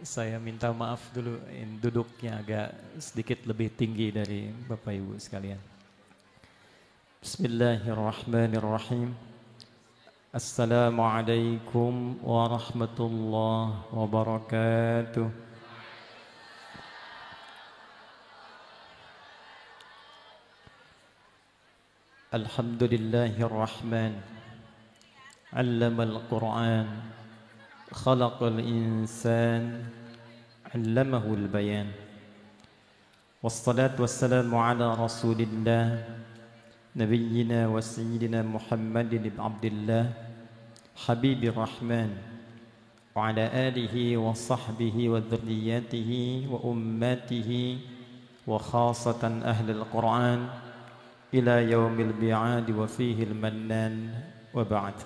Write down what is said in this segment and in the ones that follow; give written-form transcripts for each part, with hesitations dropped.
Saya minta maaf dulu, duduknya agak sedikit lebih tinggi dari Bapak Ibu sekalian. Bismillahirrahmanirrahim. Assalamualaikum warahmatullahi wabarakatuh. Alhamdulillahirrahman. Allamal Qur'an. Khalaqal insan. Allamahul bayan. Wassalatu wassalamu ala rasulillah Nabiyyina wa sayyidina Muhammadin ibn Abdillah Habibir Rahman Wa ala alihi wa sahbihi wa dhurriyyatihi wa ummatihi Wa khasatan ahlil Qur'an Ila yaumil bi'ad wa fihil mannan wa ba'd.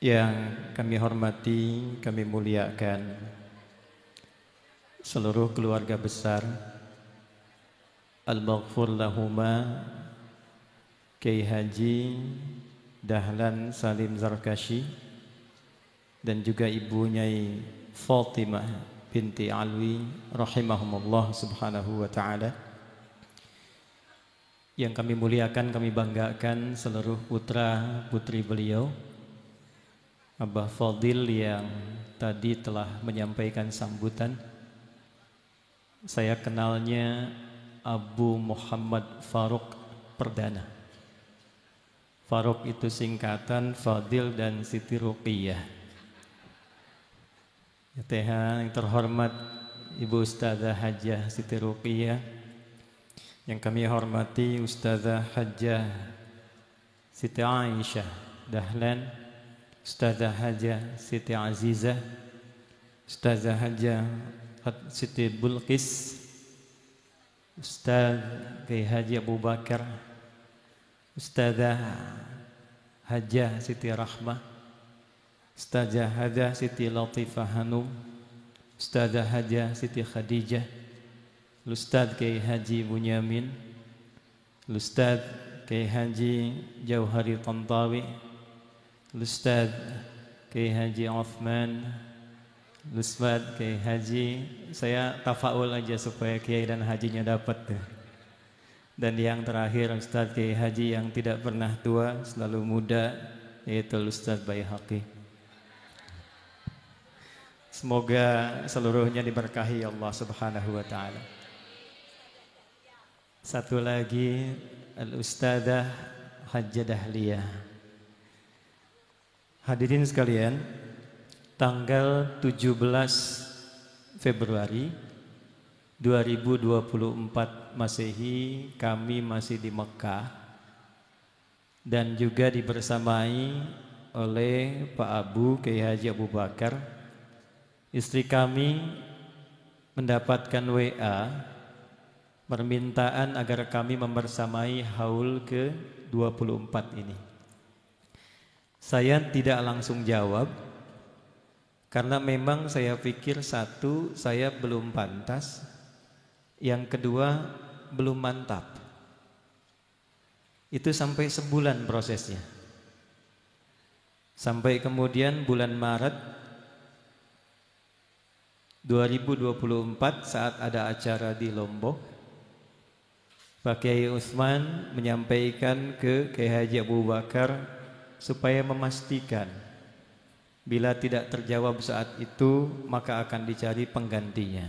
Yang kami hormati, kami muliakan seluruh keluarga besar Al-Maghfur Lahuma Kiai Haji Dahlan Salim Zarkashi dan juga Ibu Nyai Fatimah binti Alwi rahimahumullah subhanahu wa ta'ala. Yang kami muliakan, kami banggakan seluruh putra putri beliau, Abah Fadil yang tadi telah menyampaikan sambutan. Saya kenalnya Abu Muhammad Faruk Perdana. Faruk itu singkatan Fadil dan Siti Ruqiyah. Yang terhormat Ibu Ustazah Hajjah Siti Ruqiyah, yang kami hormati Ustazah Hajjah Siti Aisyah Dahlan, Ustazah Hajjah Siti Azizah, Ustazah Hajjah Siti Bulqis, Ustaz Kiai Haji Abu Bakar, Ustazah Hajjah Siti Rahmah, Ustazah Hajjah Siti Latifah Hanum, Ustazah Hajjah Siti Khadijah, Ustaz Kiai Haji Bunyamin, Ustaz Kiai Haji Jauhari Tantawi, Ustaz Kiai Haji Uthman, Ustaz Kiai Haji, saya tafaul aja supaya Kiai dan Hajinya dapat. Dan yang terakhir Ustaz Kiai Haji yang tidak pernah tua, selalu muda, yaitu Ustaz Baihaqi. Semoga seluruhnya diberkahi Allah Subhanahu wa taala. Satu lagi Al-Ustadzah Hajjah Dahliyah. Hadirin sekalian, tanggal 17 Februari 2024 Masehi kami masih di Mekah dan juga dibersamai oleh Pak Abu Kiai Haji Abu Bakar. Istri kami mendapatkan WA permintaan agar kami membersamai haul ke-24 ini. Saya tidak langsung jawab karena memang saya pikir satu, saya belum pantas, yang kedua belum mantap. Itu sampai sebulan prosesnya. Sampai kemudian bulan Maret 2024 saat ada acara di Lombok, Pak Kiai Utsman menyampaikan ke Kiai Haji Abu Bakar supaya memastikan bila tidak terjawab saat itu maka akan dicari penggantinya.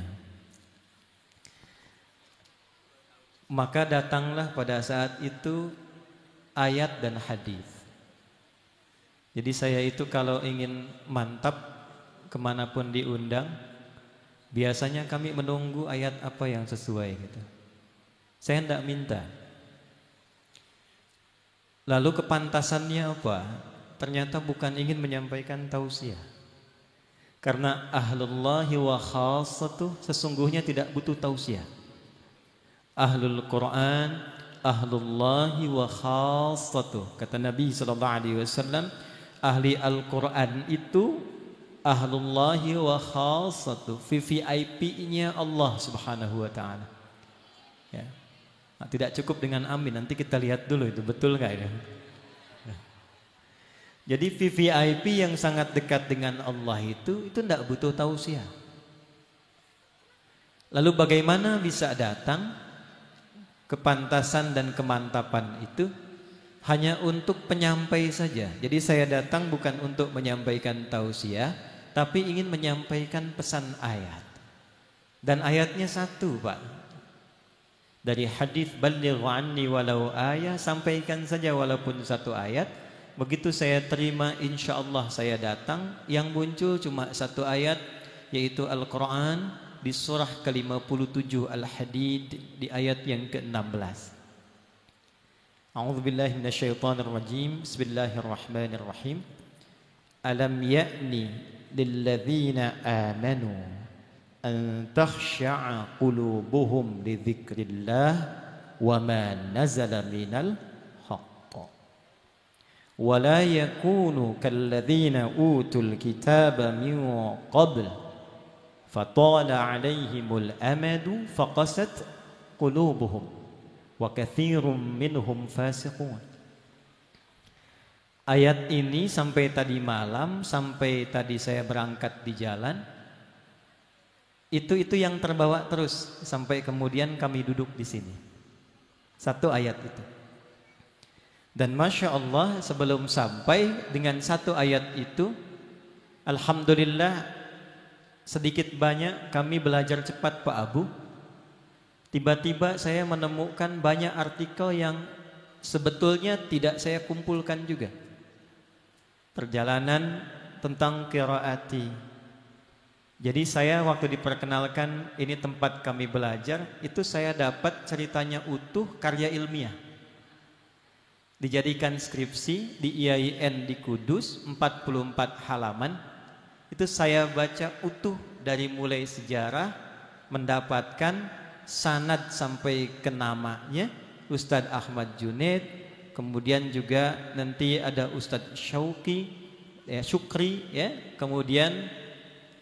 Maka datanglah pada saat itu ayat dan hadis. Jadi saya itu kalau ingin mantap kemanapun diundang, biasanya kami menunggu ayat apa yang sesuai gitu. Saya tidak minta. Lalu kepantasannya apa? Ternyata bukan ingin menyampaikan tausiah, Karena ahlullahi wa khassatuh sesungguhnya tidak butuh tausiah. Ahlul Quran, ahlullahi wa khassatuh. Kata Nabi SAW, ahli Al-Quran itu ahlullahi wa khassatuh, VVIP-nya Allah Subhanahu wa Ta'ala. Ya. Nah, tidak cukup dengan amin, nanti kita lihat dulu itu betul nggak ya? Jadi VVIP yang sangat dekat dengan Allah itu tidak butuh tausiah. Lalu bagaimana bisa datang kepantasan dan kemantapan itu? Hanya untuk penyampai saja. Jadi saya datang bukan untuk menyampaikan tausiah, tapi ingin menyampaikan pesan ayat. Dan ayatnya satu, Pak. Dari hadis baligh anni walau ayah, sampaikan saja walaupun satu ayat. Begitu saya terima, insya Allah saya datang. Yang muncul cuma satu ayat, yaitu Al-Quran di surah ke-57 Al-Hadid di ayat yang ke-16. A'udzubillahi minasyaitonirrajim. Bismillahirrahmanirrahim. Alam ya'ni lilladzina amanu an takhsha'a qulubuhum li dzikrillah wa ma nazala minal ولا يكونوا كالذين أوتوا الكتاب من قبل فطال عليهم الأمد فقست قلوبهم وكثير منهم فاسقون. Ayat ini sampai tadi malam, sampai tadi saya berangkat di jalan, itu yang terbawa terus sampai kemudian kami duduk di sini. Satu ayat itu. Dan Masya Allah, sebelum sampai dengan satu ayat itu, alhamdulillah sedikit banyak kami belajar cepat Pak Abu. Tiba-tiba saya menemukan banyak artikel yang sebetulnya tidak saya kumpulkan juga. Perjalanan tentang qiraati. Jadi saya waktu diperkenalkan ini tempat kami belajar, itu saya dapat ceritanya utuh, karya ilmiah. Dijadikan skripsi di IAIN di Kudus, 44 halaman. Itu saya baca utuh dari mulai sejarah, mendapatkan sanad sampai ke namanya Ustadz Ahmad Junaid, kemudian juga nanti ada Ustadz Syukri ya, kemudian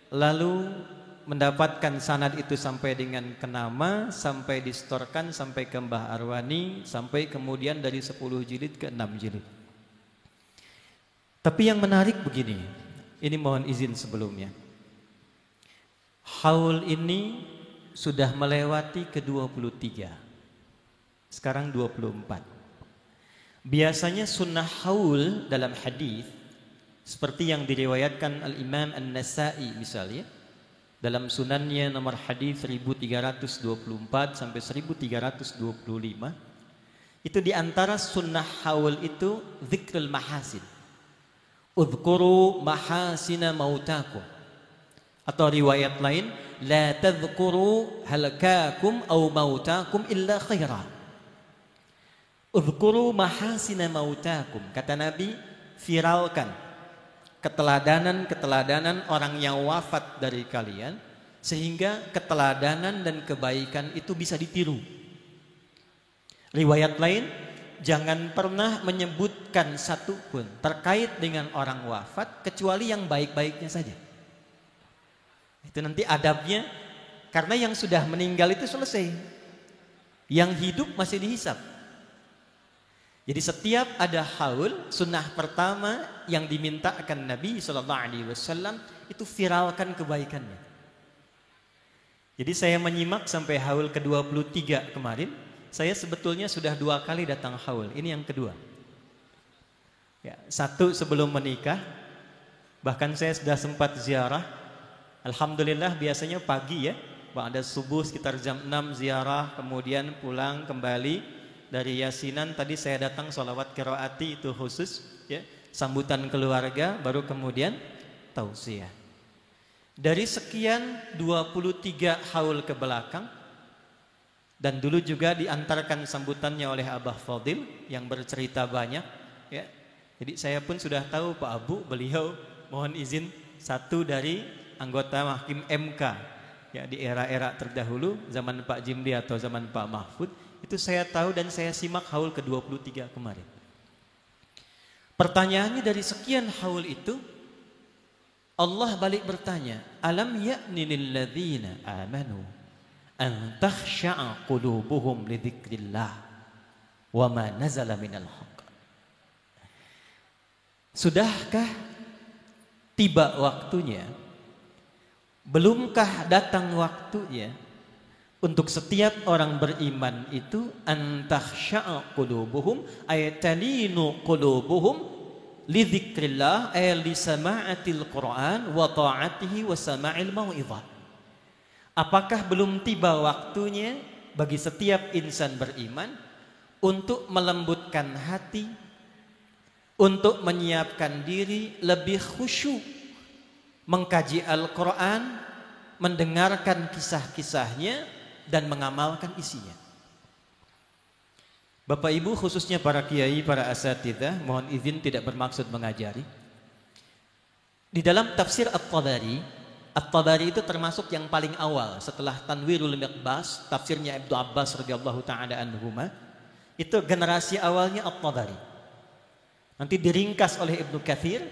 lalu mendapatkan sanad itu sampai dengan ke nama, sampai distorkan sampai ke Mbah Arwani, sampai kemudian dari 10 jilid ke 6 jilid. Tapi yang menarik begini, ini mohon izin sebelumnya. Haul ini sudah melewati ke-23. Sekarang 24. Biasanya sunnah haul dalam hadis seperti yang diriwayatkan Al-Imam An-Nasa'i misalnya, dalam sunannya nomor hadis 1324 sampai 1325, itu diantara sunnah haul itu zikrul mahasin. Udhkuru mahasina mautakum. Atau riwayat lain, la tadhkuru halakakum au mautakum illa khaira. Udhkuru mahasina mautakum. Kata Nabi, viralkan keteladanan orang yang wafat dari kalian, sehingga keteladanan dan kebaikan itu bisa ditiru. Riwayat lain, jangan pernah menyebutkan satu pun terkait dengan orang wafat kecuali yang baik-baiknya saja. Itu nanti adabnya, karena yang sudah meninggal itu selesai, yang hidup masih dihisab. Jadi setiap ada haul, sunnah pertama yang dimintakan Nabi SAW itu viralkan kebaikannya. Jadi saya menyimak sampai haul ke-23 kemarin. Saya sebetulnya sudah 2 kali datang haul, ini yang kedua. Ya, satu sebelum menikah, bahkan saya sudah sempat ziarah. Alhamdulillah biasanya pagi ya, ada subuh sekitar jam 6 ziarah, kemudian pulang kembali. Dari Yasinan tadi saya datang sholawat qiraati itu khusus ya, sambutan keluarga, baru kemudian tausiah. Dari sekian 23 haul ke belakang, dan dulu juga diantarkan sambutannya oleh Abah Fadil yang bercerita banyak ya. Jadi saya pun sudah tahu Pak Abu, beliau mohon izin satu dari anggota Hakim MK ya di era-era terdahulu, zaman Pak Jimli atau zaman Pak Mahfud, itu saya tahu dan saya simak haul ke-23 kemarin. Pertanyaannya dari sekian haul itu, Allah balik bertanya, alam ya'ni lilladzina amanu an takhsha'a qulubuhum li dzikrillah wa ma nazala minal haqq. Sudahkah tiba waktunya, belumkah datang waktunya untuk setiap orang beriman itu an takhsha'a qulubuhum ay talinu qulubuhum li dzikrillah ay li sama'atil Qur'an wa ta'atihi wa sama'il mau'izah. Apakah belum tiba waktunya bagi setiap insan beriman untuk melembutkan hati, untuk menyiapkan diri lebih khusyuk, mengkaji Al-Quran, mendengarkan kisah-kisahnya, dan mengamalkan isinya. Bapak Ibu, khususnya para kiai, para asatidzah, mohon izin tidak bermaksud mengajari. Di dalam tafsir At-Tabari itu termasuk yang paling awal setelah Tanwirul Miqbas, tafsirnya Ibnu Abbas radhiyallahu taala anhuma. Itu generasi awalnya At-Tabari. Nanti diringkas oleh Ibnu Katsir,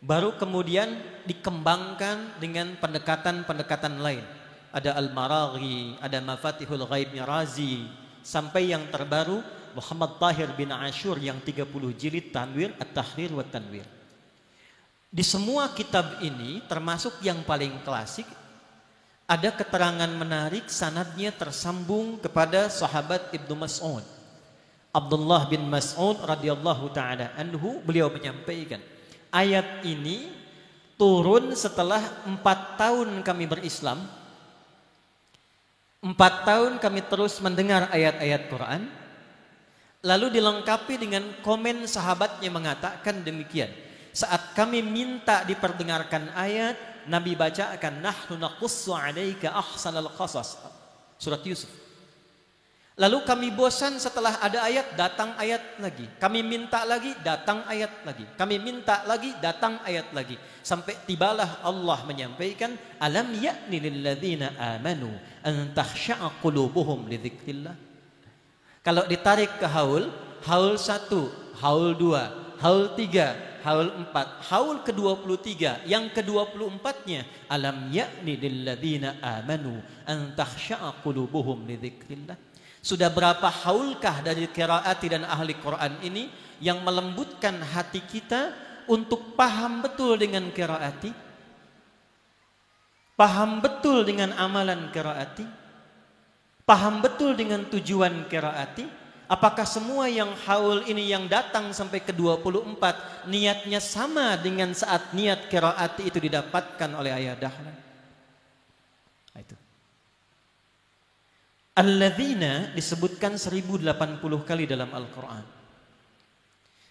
baru kemudian dikembangkan dengan pendekatan-pendekatan lain. Ada Al-Maraghi, ada Mafatihul Ghaib Razi, sampai yang terbaru Muhammad Tahir bin Ashur yang 30 jilid Tanwir, At-Tahrir wa Tanwir. Di semua kitab ini termasuk yang paling klasik, ada keterangan menarik sanadnya tersambung kepada sahabat Ibnu Mas'ud. Abdullah bin Mas'ud radhiyallahu taala anhu, beliau menyampaikan, ayat ini turun setelah 4 tahun kami berislam. 4 tahun kami terus mendengar ayat-ayat Quran, lalu dilengkapi dengan komen sahabatnya mengatakan demikian. Saat kami minta diperdengarkan ayat, Nabi bacakan nahnu naqussu 'alaika ahsanal qasas, surat Yusuf. Lalu kami bosan setelah ada ayat, datang ayat lagi. Kami minta lagi, datang ayat lagi. Kami minta lagi, datang ayat lagi. Sampai tibalah Allah menyampaikan, alam ya'ni lilladzina amanu an takhsha'a qulubuhum li dzikrillah. Kalau ditarik ke haul 1, haul 2, haul 3, haul 4, haul ke-23, yang ke-24-nya, alam ya'ni lilladzina amanu an takhsha'a qulubuhum li dzikrillah. Sudah berapa haulkah dari qiraati dan ahli Quran ini yang melembutkan hati kita untuk paham betul dengan qiraati, paham betul dengan amalan qiraati, paham betul dengan tujuan qiraati. Apakah semua yang haul ini yang datang sampai ke-24 niatnya sama dengan saat niat qiraati itu didapatkan oleh ayah dahlan? Itu alladzina disebutkan 1080 kali dalam Al-Quran.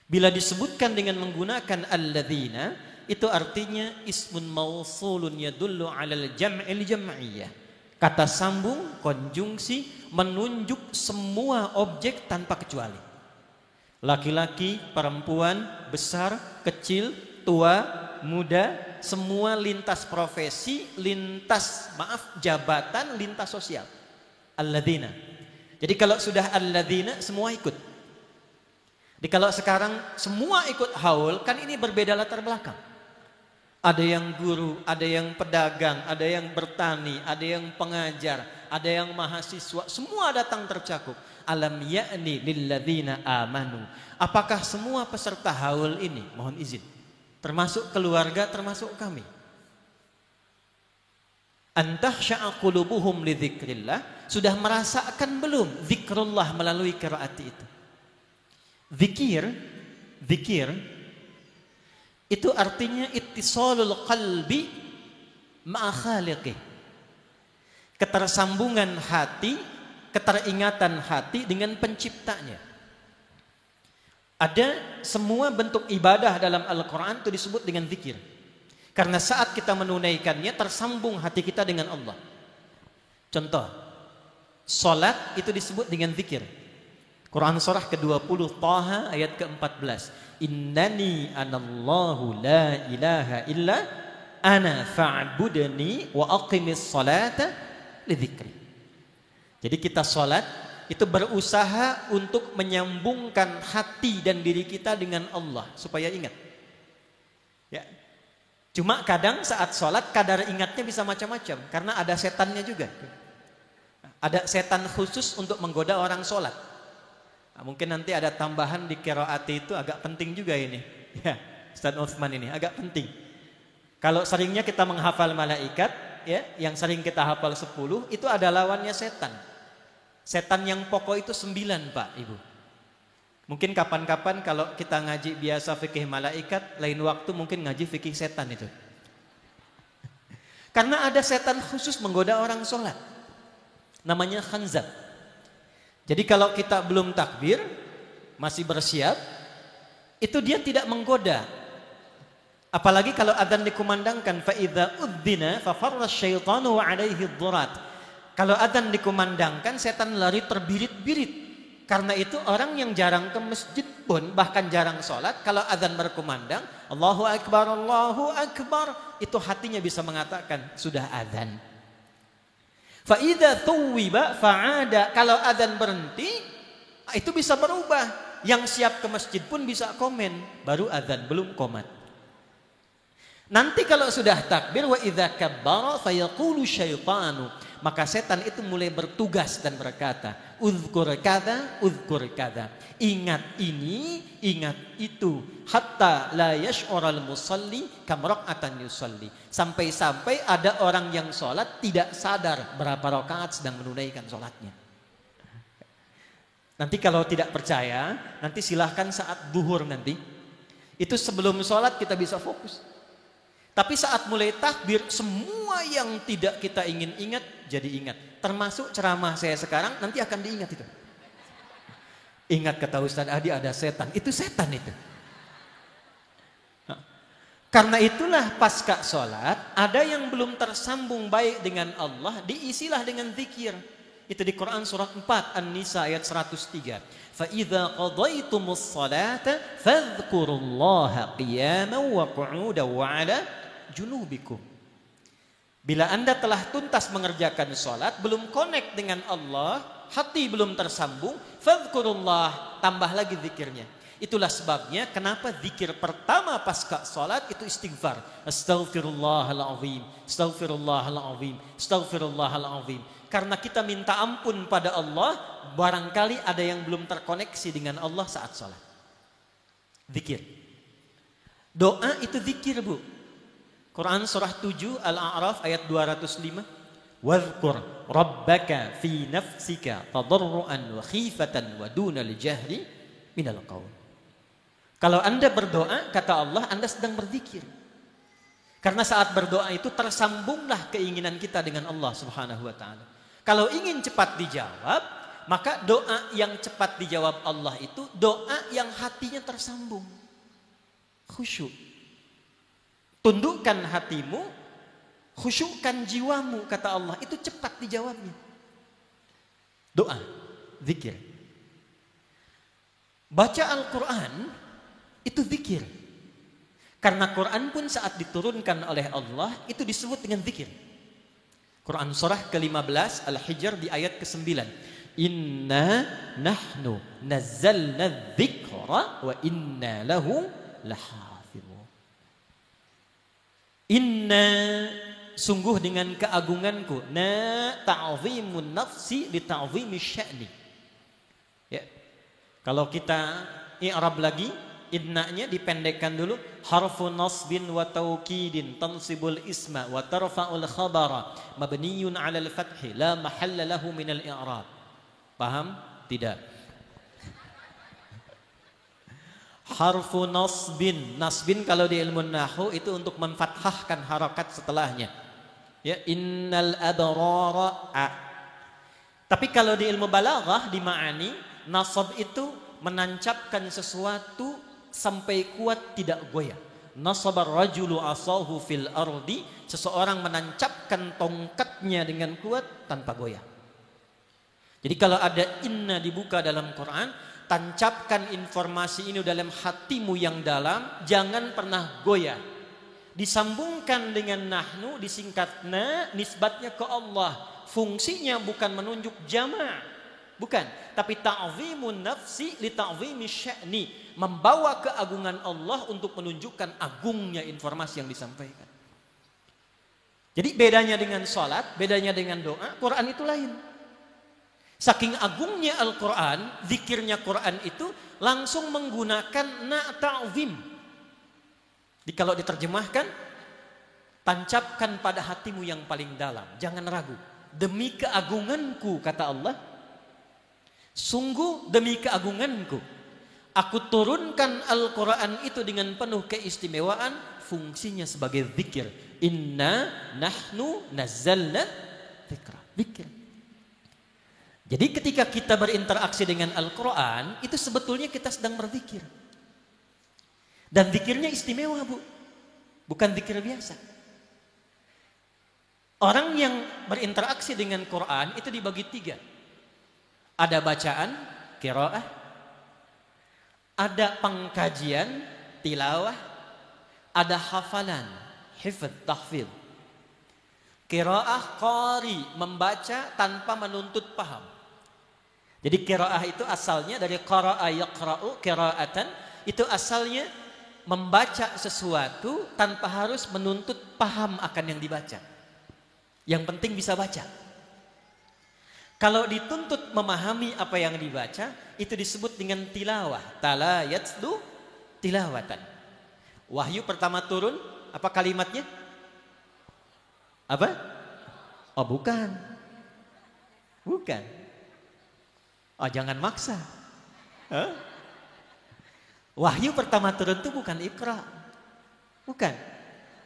Bila disebutkan dengan menggunakan alladzina, itu artinya ismun mausulun yadullu alal jam'il jam'iyah. Kata sambung, konjungsi, menunjuk semua objek tanpa kecuali. Laki-laki, perempuan, besar, kecil, tua, muda, semua lintas profesi, jabatan, lintas sosial. Alladzina. Jadi kalau sudah alladzina semua ikut. Jadi kalau sekarang semua ikut haul, kan ini berbeda latar belakang. Ada yang guru, ada yang pedagang, ada yang bertani, ada yang pengajar, ada yang mahasiswa, semua datang tercakup. Alam ya'ni lilladzina amanu. Apakah semua peserta haul ini, mohon izin, termasuk keluarga, termasuk kami, antakhsha'a qulubuhum li dzikrillah, sudah merasakan belum zikrullah melalui qiraat itu? Zikir itu artinya ittisalul qalbi ma'a khaliqih, ketersambungan hati, keteringatan hati dengan penciptanya. Ada semua bentuk ibadah dalam Al-Quran itu disebut dengan zikir, karena saat kita menunaikannya tersambung hati kita dengan Allah. Contoh, salat itu disebut dengan zikir. Quran surah ke-20 Taha ayat ke-14. Innani anallahu la ilaha illa ana fa'budni wa aqimis salata lidzikri. Jadi kita salat itu berusaha untuk menyambungkan hati dan diri kita dengan Allah supaya ingat. Ya. Cuma kadang saat salat kadar ingatnya bisa macam-macam karena ada setannya juga. Ada setan khusus untuk menggoda orang salat. Nah, mungkin nanti ada tambahan di qiraat itu agak penting juga ini. Ya, Ustaz Utsman ini agak penting. Kalau seringnya kita menghafal malaikat, ya, yang sering kita hafal 10, itu ada lawannya setan. Setan yang pokok itu 9, Pak, Ibu. Mungkin kapan-kapan kalau kita ngaji biasa fikih malaikat, lain waktu mungkin ngaji fikih setan itu. Karena ada setan khusus menggoda orang sholat. Namanya khanzab. Jadi kalau kita belum takbir, masih bersiap, itu dia tidak menggoda. Apalagi kalau adzan dikumandangkan, fa idza udzina fa farra syaitanu wa alaihi dhurat. Kalau adzan dikumandangkan, setan lari terbirit-birit. Karena itu orang yang jarang ke masjid pun, bahkan jarang sholat, kalau adzan berkumandang, Allahu Akbar, Allahu Akbar, itu hatinya bisa mengatakan sudah adzan. Fa idza thuwiba fa'ada, kalau adzan berhenti, itu bisa berubah. Yang siap ke masjid pun bisa komen, baru adzan, belum qomat. Nanti kalau sudah takbir, wa idza kabbara fayaqulu syaitanu, maka setan itu mulai bertugas dan berkata, uzkur kada, uzkur kada. Ingat ini, ingat itu. Hatta la yash'ural musalli kam raka'atan yusalli. Sampai-sampai ada orang yang sholat tidak sadar berapa rakaat sedang menunaikan sholatnya. Nanti kalau tidak percaya, nanti silahkan saat duhur nanti. Itu sebelum sholat kita bisa fokus. Tapi saat mulai takbir, semua yang tidak kita ingin ingat, jadi ingat. Termasuk ceramah saya sekarang, nanti akan diingat itu. Ingat kata Ustaz Adi ada setan, itu setan itu. Nah, karena itulah pasca sholat, ada yang belum tersambung baik dengan Allah, diisilah dengan zikir. Itu di Quran surah 4 An-Nisa ayat 103. فَإِذَا قَضَيْتُمُ الصَّلَاةَ فَاذْكُرُوا اللَّهَ قِيَامًا وَقُعُودًا وَعَلَى جُنُوبِكُمْ. Bila Anda telah tuntas mengerjakan sholat, belum connect dengan Allah, hati belum tersambung, fadhkurullah, tambah lagi zikirnya. Itulah sebabnya kenapa zikir pertama pasca sholat itu istighfar. Astaghfirullahaladzim, astaghfirullahaladzim, astaghfirullahaladzim. Karena kita minta ampun pada Allah, barangkali ada yang belum terkoneksi dengan Allah saat sholat. Zikir. Doa itu zikir, Bu. Quran surah 7 Al-A'raf ayat 205. Wadhkur rabbaka fi nafsika tadarruan wa khifatan wa dunal jahri minal qaul. Kalau Anda berdoa, kata Allah, Anda sedang berzikir. Karena saat berdoa itu tersambunglah keinginan kita dengan Allah Subhanahu wa taala. Kalau ingin cepat dijawab, maka doa yang cepat dijawab Allah itu doa yang hatinya tersambung. Khusyuk. Tundukkan hatimu, khusyukkan jiwamu, kata Allah, itu cepat dijawabnya. Doa, zikir. Baca Al-Quran itu zikir. Karena Quran pun saat diturunkan oleh Allah itu disebut dengan zikir. Quran surah ke-15 Al-Hijr di ayat ke-9. Inna nahnu nazzalna dzikra wa inna lahu lahafizun. Inna, sungguh dengan keagunganku, na ta'zimun nafsi li ta'zimi sya'ni. Ya. Kalau kita i'rab lagi, innanya dipendekkan dulu, harfu nasbin wa taukidin tansibul isma wa tarfa'ul khabara mabniyun 'alal fathi la mahalla lahu minal i'rab. Paham? Tidak. Harfu nasbin, nasbin kalau di ilmu nahwu itu untuk memfathahkan harakat setelahnya. Ya, innal abrara a. Tapi kalau di ilmu balaghah di ma'ani, nasab itu menancapkan sesuatu sampai kuat tidak goyah. Nasabar rajulu asahu fil ardi, seseorang menancapkan tongkatnya dengan kuat tanpa goyah. Jadi kalau ada inna dibuka dalam Quran, tancapkan informasi ini dalam hatimu yang dalam, jangan pernah goyah. disambungkan dengan nahnu, disingkat na, nisbatnya ke Allah. Fungsinya bukan menunjuk jama', bukan, tapi ta'zimun nafsi li ta'zimi sya'ni, membawa keagungan Allah untuk menunjukkan agungnya informasi yang disampaikan. Jadi bedanya dengan salat, bedanya dengan doa, Quran itu lain. Saking agungnya Al-Quran, zikirnya Quran itu langsung menggunakan na ta'zim. Kalau diterjemahkan, tancapkan pada hatimu yang paling dalam, jangan ragu. Demi keagunganku, kata Allah, sungguh demi keagunganku, aku turunkan Al-Quran itu dengan penuh keistimewaan, fungsinya sebagai zikir. Inna nahnu nazzalna dzikra. Zikir. Jadi ketika kita berinteraksi dengan Al-Quran, itu sebetulnya kita sedang berzikir. Dan zikirnya istimewa, Bu. Bukan zikir biasa. Orang yang berinteraksi dengan Quran itu dibagi 3. Ada bacaan, qiraah, ada pengkajian, tilawah, ada hafalan, hifdz, tahfidz. Qiraah qari, membaca tanpa menuntut paham. Jadi qiraah itu asalnya dari qara'a yaqra'u qira'atan, itu asalnya membaca sesuatu tanpa harus menuntut paham akan yang dibaca. Yang penting bisa baca. Kalau dituntut memahami apa yang dibaca, itu disebut dengan tilawah. Tala yatslu tilawatan. Wahyu pertama turun, apa kalimatnya? Apa? Oh, bukan. Bukan. Oh, jangan maksa. Huh? Wahyu pertama turun itu bukan Iqra. Bukan.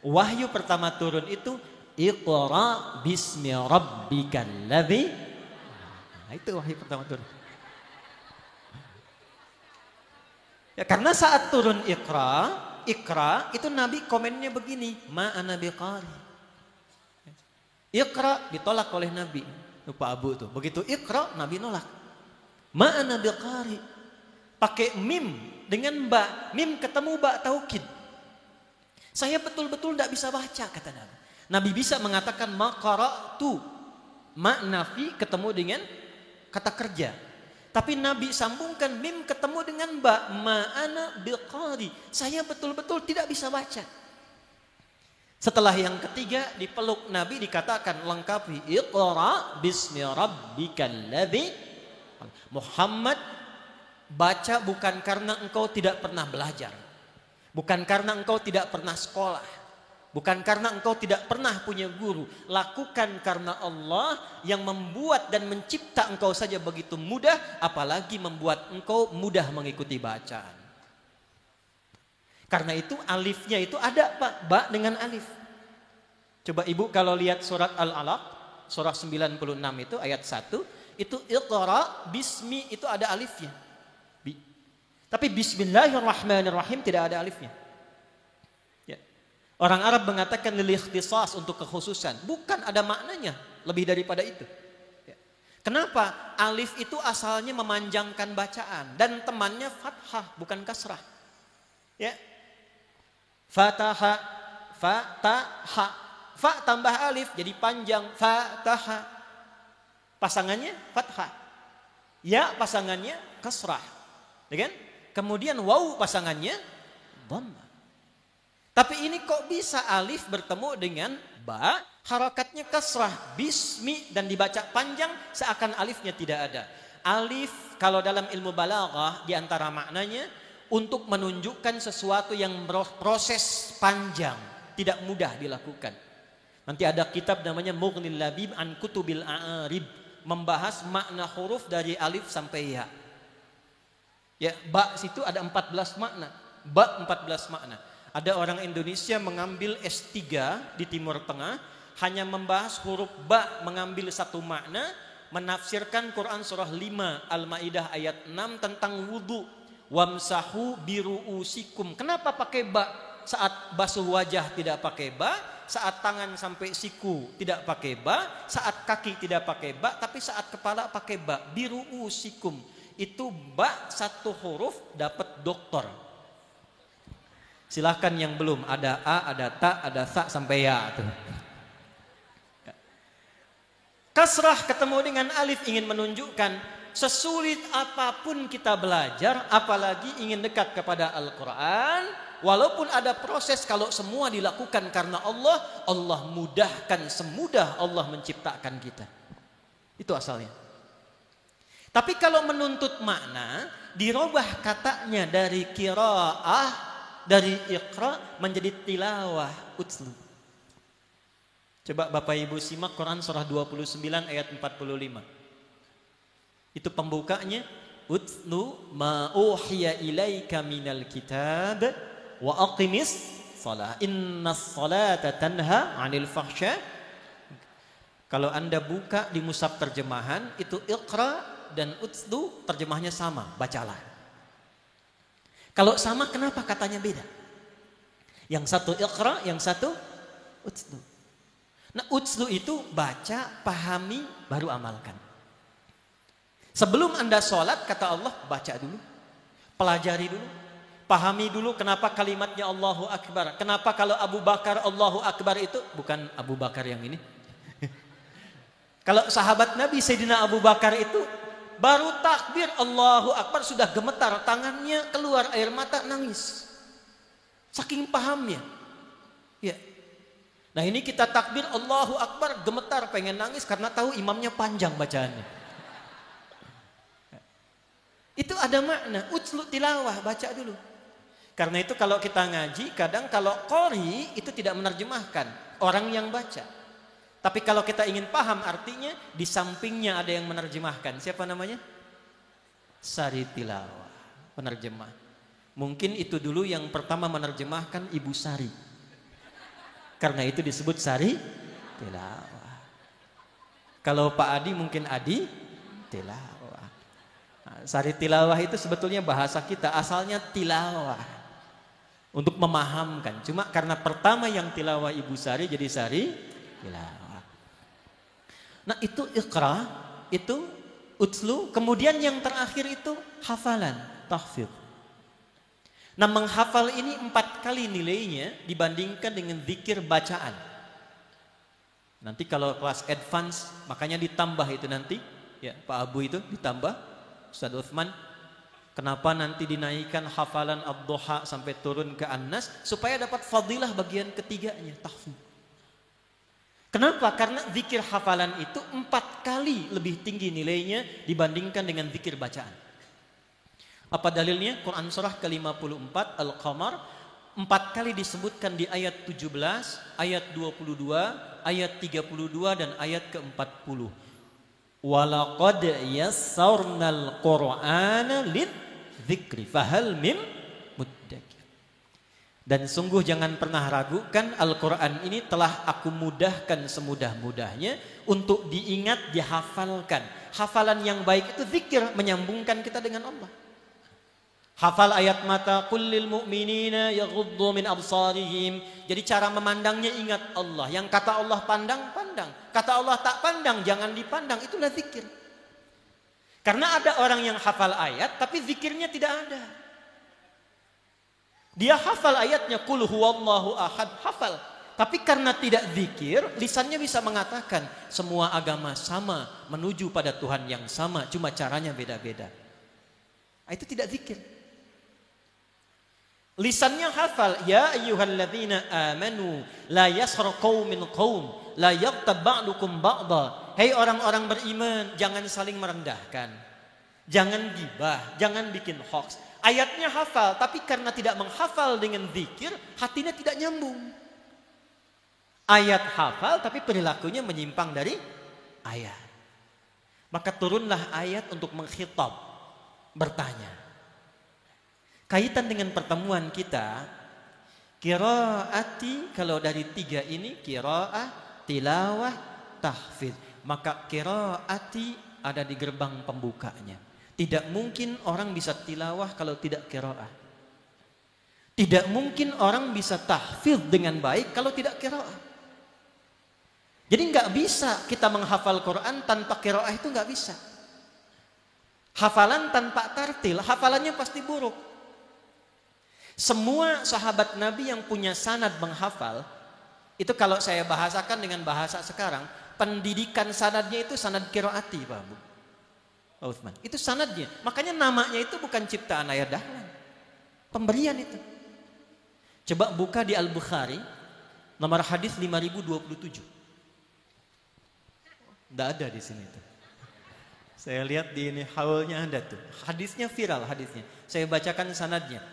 Wahyu pertama turun itu Iqra bismi rabbikal ladzi. Nah, itu wahyu pertama turun. Ya, karena saat turun Iqra itu Nabi komennya begini, ma ana biqari. Iqra ditolak oleh Nabi. Lupa Abu tuh. Begitu Iqra, Nabi nolak. Ma ana biqari. Pakai mim dengan ba. Mim ketemu ba taukid. Saya betul-betul tidak bisa baca, kata Nabi. Nabi bisa mengatakan ma qara'tu. Ma nafi ketemu dengan kata kerja. Tapi Nabi sambungkan mim ketemu dengan ba. Ma ana biqari. Saya betul-betul tidak bisa baca. Setelah yang ketiga dipeluk Nabi, dikatakan lengkapi Iqra bismi rabbikal ladzi. Muhammad, baca bukan karena engkau tidak pernah belajar, bukan karena engkau tidak pernah sekolah, bukan karena engkau tidak pernah punya guru. Lakukan karena Allah yang membuat dan mencipta engkau saja begitu mudah, apalagi membuat engkau mudah mengikuti bacaan. Karena itu alifnya itu ada, Pak, ba dengan alif. Coba Ibu kalau lihat surat Al-Alaq, surah 96 itu ayat 1, itu Iqra bismi itu ada alifnya. Tapi bismillahirrahmanirrahim tidak ada alifnya. Ya. Orang Arab mengatakan lil ikhtisas, untuk kekhususan. Bukan, ada maknanya lebih daripada itu. Ya. Kenapa? Alif itu asalnya memanjangkan bacaan dan temannya fathah bukan kasrah. Ya. Fataha, fataha. Fa tambah alif jadi panjang, fataha. Pasangannya fathah. Ya pasangannya kasrah. Ya kan? Kemudian waw pasangannya dhamma. Tapi ini kok bisa alif bertemu dengan ba, harakatnya kasrah, bismi, dan dibaca panjang seakan alifnya tidak ada. Alif kalau dalam ilmu balaghah di antara maknanya untuk menunjukkan sesuatu yang proses panjang, tidak mudah dilakukan. Nanti ada kitab namanya Mughnil Labib an Kutubil A'arib, membahas makna huruf dari alif sampai ya. Ya, ba situ ada 14 makna. Ba 14 makna. Ada orang Indonesia mengambil S3 di Timur Tengah hanya membahas huruf ba, mengambil satu makna, menafsirkan Quran surah 5 Al-Maidah ayat 6 tentang wudu. Wamsahu biruusikum. Kenapa pakai ba? Saat basuh wajah tidak pakai ba, saat tangan sampai siku tidak pakai ba, saat kaki tidak pakai ba, tapi saat kepala pakai ba. Biruusikum. Itu ba satu huruf dapat doktor. Silahkan yang belum, ada A, ada Ta, ada Tha sampai Ya tuh. Kasrah ketemu dengan alif ingin menunjukkan sesulit apapun kita belajar, apalagi ingin dekat kepada Al-Quran, walaupun ada proses, kalau semua dilakukan karena Allah, Allah mudahkan semudah Allah menciptakan kita. Itu asalnya. Tapi kalau menuntut makna, dirubah katanya dari qiraah, dari iqra menjadi tilawah, utslu. Coba Bapak Ibu simak Quran surah 29 ayat 45. Itu pembukanya, utslu ma uhiya ilaika minal kitab wa aqimis shalah innas salata tanha 'anil fahsya. Kalau Anda buka di mushaf terjemahan itu iqra dan utslu terjemahnya sama, bacalah. Kalau sama kenapa katanya beda? Yang satu iqra, yang satu utslu. Nah, utslu itu baca, pahami, baru amalkan. Sebelum Anda sholat, kata Allah, baca dulu, pelajari dulu, pahami dulu kenapa kalimatnya Allahu Akbar. Kenapa kalau Abu Bakar Allahu Akbar itu bukan Abu Bakar yang ini. Kalau sahabat Nabi Sayyidina Abu Bakar itu baru takbir Allahu Akbar sudah gemetar, tangannya keluar air mata, nangis. Saking pahamnya. Ya. Nah ini kita takbir Allahu Akbar gemetar pengen nangis karena tahu imamnya panjang bacaannya. Itu ada makna, utslu tilawah, baca dulu. Karena itu kalau kita ngaji, kadang kalau qori itu tidak menerjemahkan, orang yang baca. Tapi kalau kita ingin paham artinya, di sampingnya ada yang menerjemahkan. Siapa namanya? Sari tilawah, penerjemah. Mungkin itu dulu yang pertama menerjemahkan Ibu Sari. Karena itu disebut sari tilawah. Kalau Pak Adi mungkin Adi tilawah. Nah, sari tilawah itu sebetulnya bahasa kita, asalnya tilawah. Untuk memahamkan. Cuma karena pertama yang tilawah Ibu Sari jadi sari tilawah. Nah itu iqra, itu utslu. Kemudian yang terakhir itu hafalan, tahfidz. Nah menghafal ini 4 kali nilainya dibandingkan dengan zikir bacaan. Nanti kalau kelas advance makanya ditambah itu nanti. Ya Pak Abu itu ditambah. Ustaz Utsman. Kenapa nanti dinaikkan hafalan ad-duha sampai turun ke An-Nas. Supaya dapat fadilah bagian ketiganya. Tahfidz. Kenapa? Karena zikir hafalan itu 4 kali lebih tinggi nilainya dibandingkan dengan zikir bacaan. Apa dalilnya? Quran surah ke-54 Al-Qamar 4 kali disebutkan di ayat 17, ayat 22, ayat 32 dan ayat ke-40. Walaqad yassarnal Qur'ana lidzikri fahal mim muddakir. Dan sungguh jangan pernah ragukan Al-Quran ini telah aku mudahkan semudah-mudahnya untuk diingat, dihafalkan. Hafalan yang baik itu zikir, menyambungkan kita dengan Allah. Hafal ayat mata kullil mu'minina yaghuddu min absarihim. Jadi cara memandangnya ingat Allah. Yang kata Allah pandang, pandang. Kata Allah tak pandang, jangan dipandang. Itulah zikir. Karena ada orang yang hafal ayat tapi zikirnya tidak ada. Dia hafal ayatnya qul huwallahu ahad, hafal. Tapi karena tidak zikir, lisannya bisa mengatakan semua agama sama, menuju pada Tuhan yang sama, cuma caranya beda-beda. Itu tidak zikir. Lisannya hafal, ya ayyuhalladzina amanu la yaskhar qaumin qaum la yaghtab ba'dukum ba'dha. Hei orang-orang beriman, jangan saling merendahkan. Jangan gibah, jangan bikin hoax. Ayatnya hafal, tapi karena tidak menghafal dengan zikir, hatinya tidak nyambung. Ayat hafal tapi perilakunya menyimpang dari ayat. Maka turunlah ayat untuk mengkhitab, bertanya. Kaitan dengan pertemuan kita, qiraati kalau dari 3 ini qiraah, tilawah, tahfidz. Maka qiraati ada di gerbang pembukanya. Tidak mungkin orang bisa tilawah kalau tidak qiraah. Tidak mungkin orang bisa tahfidz dengan baik kalau tidak qiraah. Jadi nggak bisa kita menghafal Quran tanpa qiraah, itu nggak bisa. Hafalan tanpa tartil, hafalannya pasti buruk. Semua sahabat Nabi yang punya sanad menghafal, itu kalau saya bahasakan dengan bahasa sekarang, pendidikan sanadnya itu sanad qiraati, Pak Bu. Utsman. Itu sanadnya. Makanya namanya itu bukan ciptaan ayat dahlan. Pemberian itu. Coba buka di Al-Bukhari, nomor hadis 5027. Tidak ada di sini tuh. Saya lihat di ini haulnya ada tuh. Hadisnya viral hadisnya. Saya bacakan sanadnya.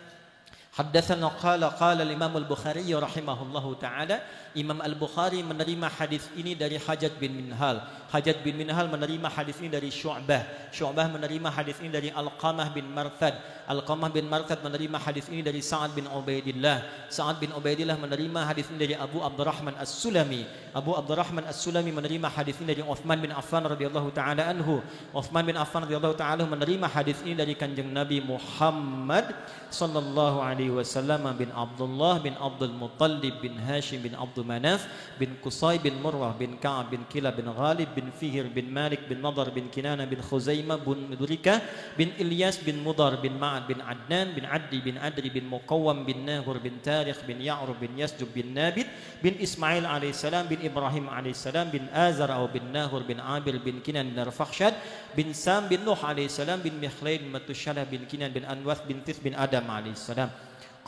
Haddatsana qala al-Imam Al-Bukhari rahimahullahu taala, Imam Al-Bukhari menerima hadis ini dari Hajjaj bin Minhal. Hajjaj bin Minhal menerima hadis ini dari Syu'bah. Syu'bah menerima hadis ini dari Alqamah bin Marthad. Alqamah bin Marthad menerima hadis ini dari Sa'ad bin Ubaidillah. Sa'ad bin Ubaidillah menerima hadis ini dari Abu Abdurrahman As-Sulami. Abu Abdurrahman As-Sulami menerima hadis ini dari Utsman bin Affan radhiyallahu taala anhu. Utsman bin Affan radhiyallahu taala menerima hadis ini dari Kanjeng Nabi Muhammad sallallahu alaihi wasallam bin Abdullah bin Abdul Muttalib bin Hashim bin Abdul Manaf bin Qusay bin Murrah bin Ka'ab bin Kilab bin Ghalib bin Fihr bin Malik bin Nadar bin Kinana bin Khuzaimah bin Mudrikah bin Ilyas bin Mudar bin Ma'ad bin Adnan bin Addi bin Adri bin Muqawwam bin Nahur bin Tarikh bin Ya'rub bin Yasjub bin Nabit bin Ismail alaihissalam bin Ibrahim alaihissalam bin Azar atau bin Nahur bin Abir bin Kinan bin Arfakhshad bin Sam bin Nuh alaihissalam bin Mikhlaid bin Matushalah bin Kinan bin Anwath bin Tis bin Adam alaihissalam.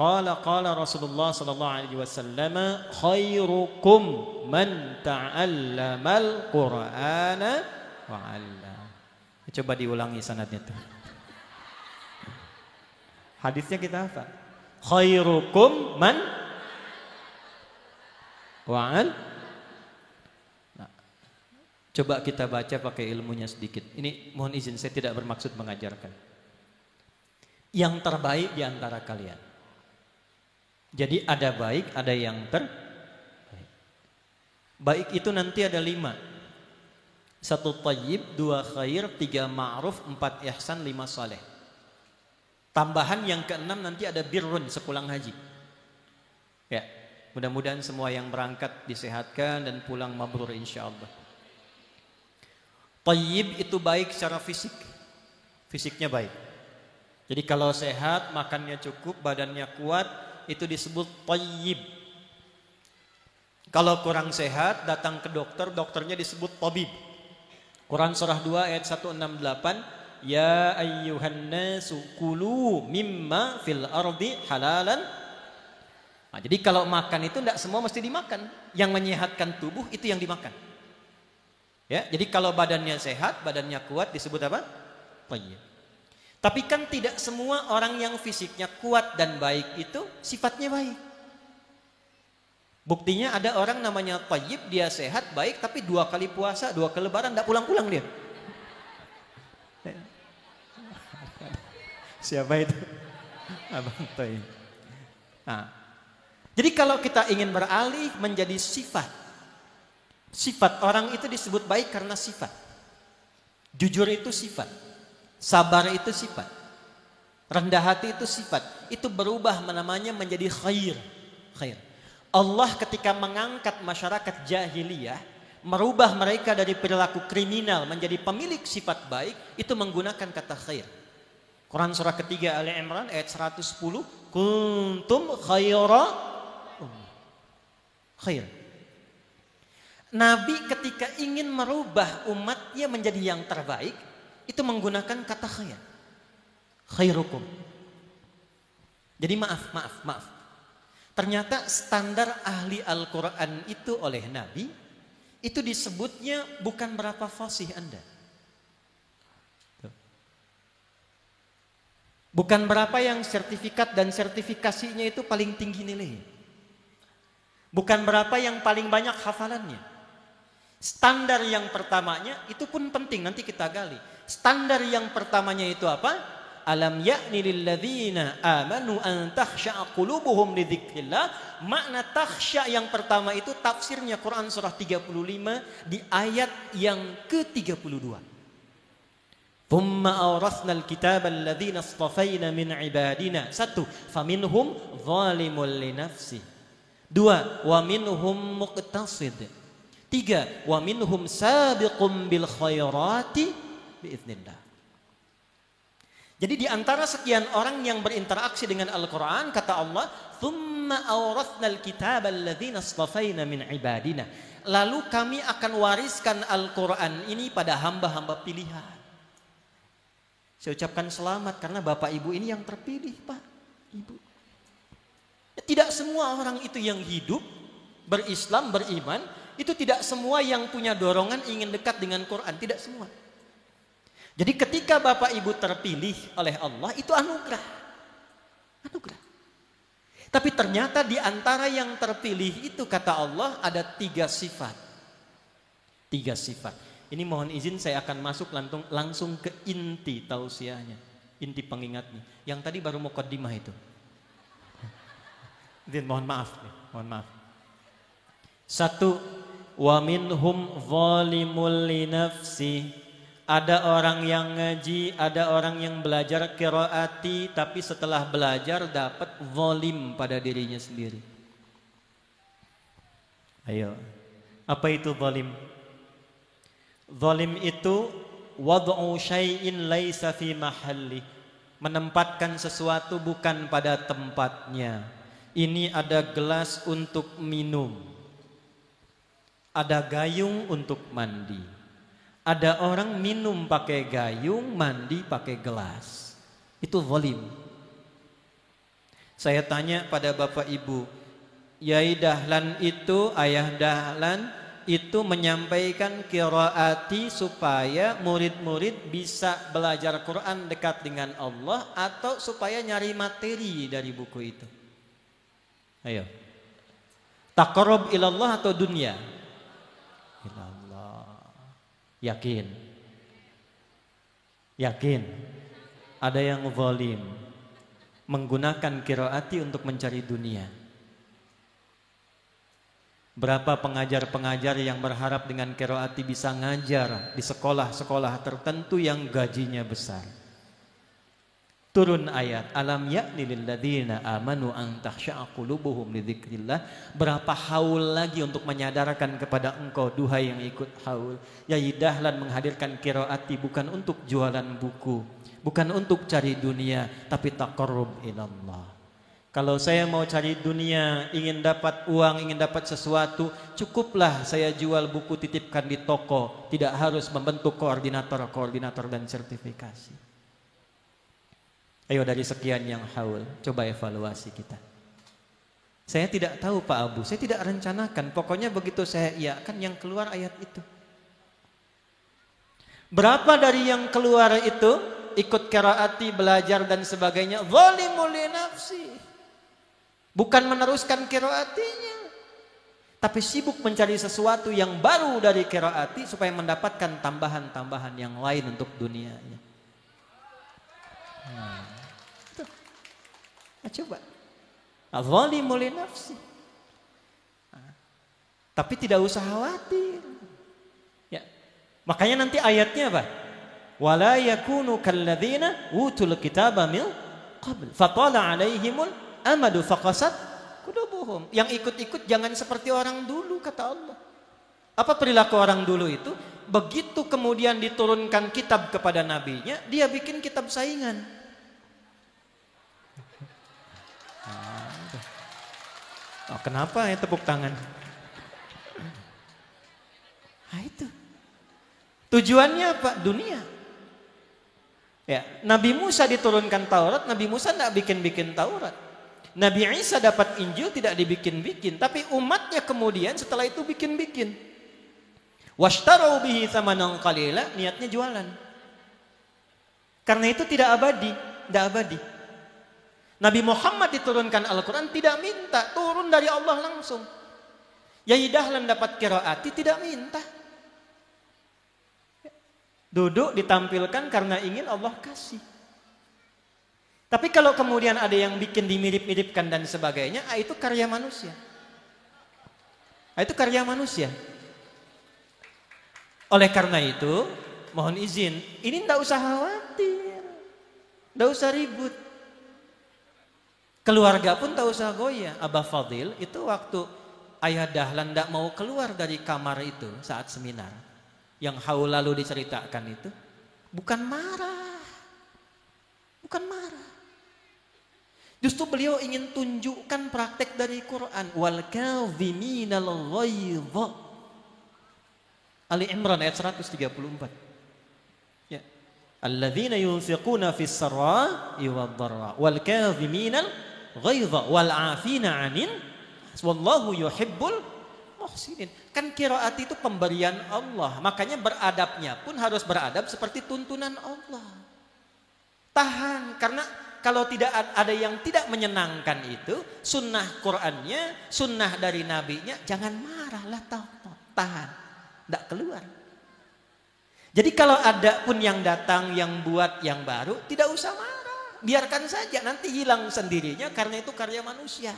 Qala Rasulullah sallallahu alaihi wasallam, khairukum man ta'allamal Qur'ana wa 'allam. Coba diulangi sanadnya tuh. Hadisnya kita apa? Khairukum man wa 'al. Nah, coba kita baca pakai ilmunya sedikit. Ini mohon izin, saya tidak bermaksud mengajarkan. Yang terbaik di antara kalian. Jadi ada baik, ada yang terbaik. Baik itu nanti ada 5. 1 thayyib, 2 khair, 3 ma'ruf, 4 ihsan, 5 saleh. Tambahan yang ke-6 nanti ada birrun sepulang haji. Ya, mudah-mudahan semua yang berangkat disehatkan dan pulang mabrur insyaallah. Thayyib itu baik secara fisik. Fisiknya baik. Jadi kalau sehat, makannya cukup, badannya kuat, itu disebut thayyib. Kalau kurang sehat, datang ke dokter, dokternya disebut tabib. Quran surah 2 ayat 168, ya ayyuhan nasu kulu mimma fil ardi halalan. Nah, jadi kalau makan itu tidak semua mesti dimakan. Yang menyehatkan tubuh itu yang dimakan. Ya, jadi kalau badannya sehat, badannya kuat disebut apa? Thayyib. Tapi kan tidak semua orang yang fisiknya kuat dan baik itu sifatnya baik. Buktinya ada orang namanya thayyib, dia sehat, baik, tapi 2 kali puasa, 2 kali lebaran tidak pulang-pulang dia. Siapa itu? Abang Thayyib. Nah, jadi kalau kita ingin beralih menjadi sifat, sifat orang itu disebut baik karena sifat. Jujur itu sifat. Sabar itu sifat. Rendah hati itu sifat. Itu berubah namanya menjadi khair. Khair. Allah ketika mengangkat masyarakat jahiliyah, merubah mereka dari perilaku kriminal menjadi pemilik sifat baik, itu menggunakan kata khair. Quran surah ketiga Ali Imran ayat 110, kuntum khaira khair. Nabi ketika ingin merubah umatnya menjadi yang terbaik, itu menggunakan kata khair. Khairukum. Jadi maaf. Ternyata standar ahli Al-Quran itu oleh Nabi, itu disebutnya bukan berapa fasih Anda. Bukan berapa yang sertifikat dan sertifikasinya itu paling tinggi nilainya. Bukan berapa yang paling banyak hafalannya. Standar yang pertamanya itu pun penting, nanti kita gali. Standar yang pertamanya itu apa? Alam ya'ni lilladzina amanu an takhsha'a qulubuhum li dzikrillah. Makna takhsya yang pertama itu tafsirnya Quran surah 35 di ayat yang ke-32. Thumma awrasnal kitaba alladzina istafayna min ibadina. 1. Faminhum zalimun li nafsi. 2. Wa minhum muqtasid. 3. Wa minhum sabiqum bil khairati biiznillah. Jadi di antara sekian orang yang berinteraksi dengan Al-Quran, kata Allah, "Tsumma awrathnal kitaba alladzina astafaina min ibadina." Lalu kami akan wariskan Al-Quran ini pada hamba-hamba pilihan. Saya ucapkan selamat karena Bapak Ibu ini yang terpilih, Pak, Ibu. Tidak semua orang itu yang hidup, berislam, beriman, itu tidak semua yang punya dorongan ingin dekat dengan Quran, tidak semua. Jadi ketika Bapak Ibu terpilih oleh Allah, itu anugerah. Anugerah. Tapi ternyata di antara yang terpilih itu, kata Allah, ada 3 sifat. 3 sifat. Ini mohon izin saya akan masuk langsung ke inti tausiahnya, inti pengingatnya. Yang tadi baru muqaddimah itu. Mohon maaf nih, mohon maaf. 1, wa minhum zalimul li nafsi. Ada orang yang ngaji, ada orang yang belajar qiraati, tapi setelah belajar dapat zalim pada dirinya sendiri. Ayo, apa itu zalim? Zalim itu wad'u syai'in laisa fi mahalli, menempatkan sesuatu bukan pada tempatnya. Ini ada gelas untuk minum, ada gayung untuk mandi. Ada orang minum pakai gayung, mandi pakai gelas. Itu zalim. Saya tanya pada Bapak Ibu, Yai Dahlan itu, Ayah Dahlan itu menyampaikan qiraati supaya murid-murid bisa belajar Quran dekat dengan Allah, atau supaya nyari materi dari buku itu? Ayo. Taqarrub ilallah atau dunia? Ilallah. Yakin? Yakin? Ada yang zalim menggunakan qiraati untuk mencari dunia. Berapa pengajar-pengajar yang berharap dengan qiraati bisa ngajar di sekolah-sekolah tertentu yang gajinya besar. Turun ayat, alam ya'ni lil ladzina amanu an takhsha'a qulubuhum li dzikrillah. Berapa haul lagi untuk menyadarkan kepada engkau, duhai yang ikut haul. Yai Dahlan menghadirkan qiraati bukan untuk jualan buku, bukan untuk cari dunia, tapi taqarrub ilallah. Kalau saya mau cari dunia, ingin dapat uang, ingin dapat sesuatu, cukuplah saya jual buku, titipkan di toko, tidak harus membentuk koordinator dan sertifikasi. Ayo, dari sekian yang haul, coba evaluasi kita. Saya tidak tahu Pak Abu, saya tidak rencanakan, pokoknya begitu saya iakan yang keluar ayat itu. Berapa dari yang keluar itu ikut qiraati, belajar dan sebagainya, zalimul li nafsi. Bukan meneruskan qiraatinya, tapi sibuk mencari sesuatu yang baru dari qiraati supaya mendapatkan tambahan-tambahan yang lain untuk dunianya. Coba, zalimul li nafsi. Tapi tidak usah khawatir. Ya. Makanya nanti ayatnya apa? Wala yakunu kalladzina utul kitaba min qabl fatala alaihimul amadu faqasat qulubuhum. Yang ikut-ikut jangan seperti orang dulu, kata Allah. Apa perilaku orang dulu itu? Begitu kemudian diturunkan kitab kepada nabinya, dia bikin kitab saingan. Oh, kenapa ya tepuk tangan? Nah, itu tujuannya apa? Dunia. Ya, Nabi Musa diturunkan Taurat, Nabi Musa tidak bikin-bikin Taurat. Nabi Isa dapat Injil, tidak dibikin-bikin, tapi umatnya kemudian setelah itu bikin-bikin. Washtarau bihi tsamanan qalila, niatnya jualan. Karena itu tidak abadi, tidak abadi. Nabi Muhammad diturunkan Al-Quran tidak minta, turun dari Allah langsung. Yai Dahlan dapat qiraati tidak minta. Duduk ditampilkan karena ingin Allah kasih. Tapi kalau kemudian ada yang bikin dimirip-miripkan dan sebagainya, itu karya manusia. Itu karya manusia. Oleh karena itu, mohon izin, ini tidak usah khawatir, tidak usah ribut. Keluarga pun tak usah goyah. Abah Fadil itu waktu Ayah Dahlan tidak mau keluar dari kamar itu saat seminar, yang haul lalu diceritakan itu, bukan marah. bukan marah. Justru beliau ingin tunjukkan praktek dari Quran. Wal kadhiminal ghaidha. Ali Imran ayat 134. Ya. Alladzina yunfiquna fis sarra'i wad dharra wal kadhiminal ghaidha wal 'afina 'anil wallahu yuhibbul muhsinin. Kan qiraat itu pemberian Allah, makanya beradabnya pun harus beradab seperti tuntunan Allah. Tahan, karena kalau tidak ada yang tidak menyenangkan itu, sunnah Qur'annya, sunnah dari nabinya, jangan marahlah, tahan, tidak keluar. Jadi kalau ada pun yang datang, yang buat yang baru, tidak usah marah, biarkan saja, nanti hilang sendirinya karena itu karya manusia.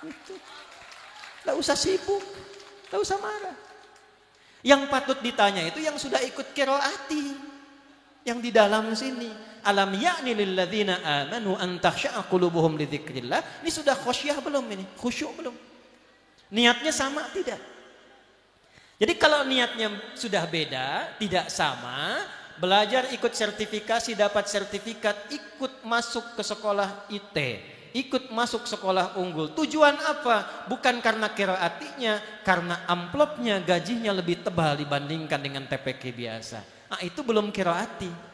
Tidak usah sibuk, tidak usah marah. Yang patut ditanya itu yang sudah ikut qiraati, yang di dalam sini. Alam ya'ni lil ladzina amanu an takhsha'a qulubuhum li dzikrillah. Ini sudah khasyah belum ini? Khusyuk belum? Niatnya sama tidak? Jadi kalau niatnya sudah beda, tidak sama, belajar ikut sertifikasi, dapat sertifikat, ikut masuk ke sekolah IT, ikut masuk sekolah unggul. Tujuan apa? Bukan karena qiraatinya, karena amplopnya, gajinya lebih tebal dibandingkan dengan TPQ biasa. Nah, itu belum qiraati.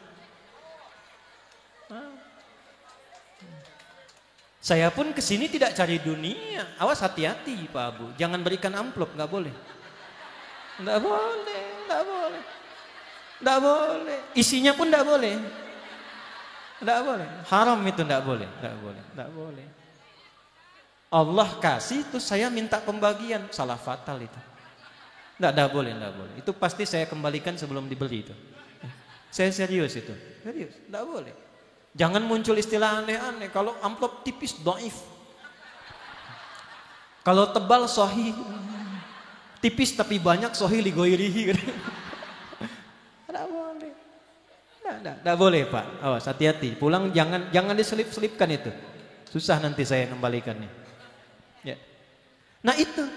Saya pun kesini tidak cari dunia. Awas hati-hati Pak Abu. Jangan berikan amplop, nggak boleh. Nggak boleh, nggak boleh. Nggak boleh. Isinya pun nggak boleh. Nggak boleh. Haram itu nggak boleh. Nggak boleh. Nggak boleh. Allah kasih terus saya minta pembagian. Salah fatal itu. Nggak boleh, nggak boleh. Itu pasti saya kembalikan sebelum dibeli itu. Saya serius itu. Serius. Nggak boleh. Jangan muncul istilah aneh-aneh. Kalau amplop tipis, dhaif. Kalau tebal, sahih. Tipis tapi banyak, sahih li ghairihi. Tidak boleh. Tidak boleh Pak. Awas, hati-hati. Pulang jangan diselip-selipkan itu. Susah nanti saya kembalikannya. Ya. Nah itu.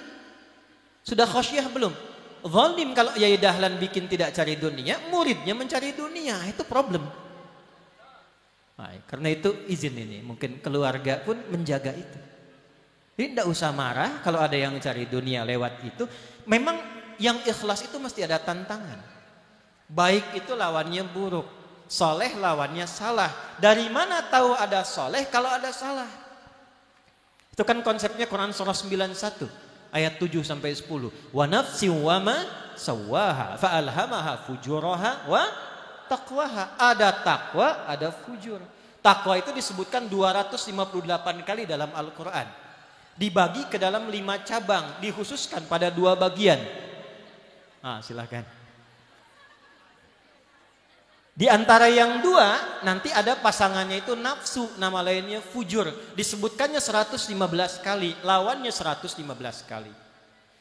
Sudah khasyah belum? Zalim kalau Yai Dahlan bikin tidak cari dunia, muridnya mencari dunia. Itu problem. Nah, karena itu izin ini, mungkin keluarga pun menjaga itu. Jadi tidak usah marah kalau ada yang cari dunia lewat itu. Memang yang ikhlas itu mesti ada tantangan. Baik itu lawannya buruk, soleh lawannya salah. Dari mana tahu ada soleh kalau ada salah? Itu kan konsepnya Quran surah 91 ayat 7 sampai 10. Wa nafsi wa ma sawwaha fa alhamaha fujuraha wa taqwaha. Ada takwa, ada fujur. Takwa itu disebutkan 258 kali dalam Al-Quran. Dibagi ke dalam 5 cabang, dikhususkan pada 2 bagian. Nah, silahkan. Di antara yang 2, nanti ada pasangannya itu nafsu, nama lainnya fujur. Disebutkannya 115 kali, lawannya 115 kali.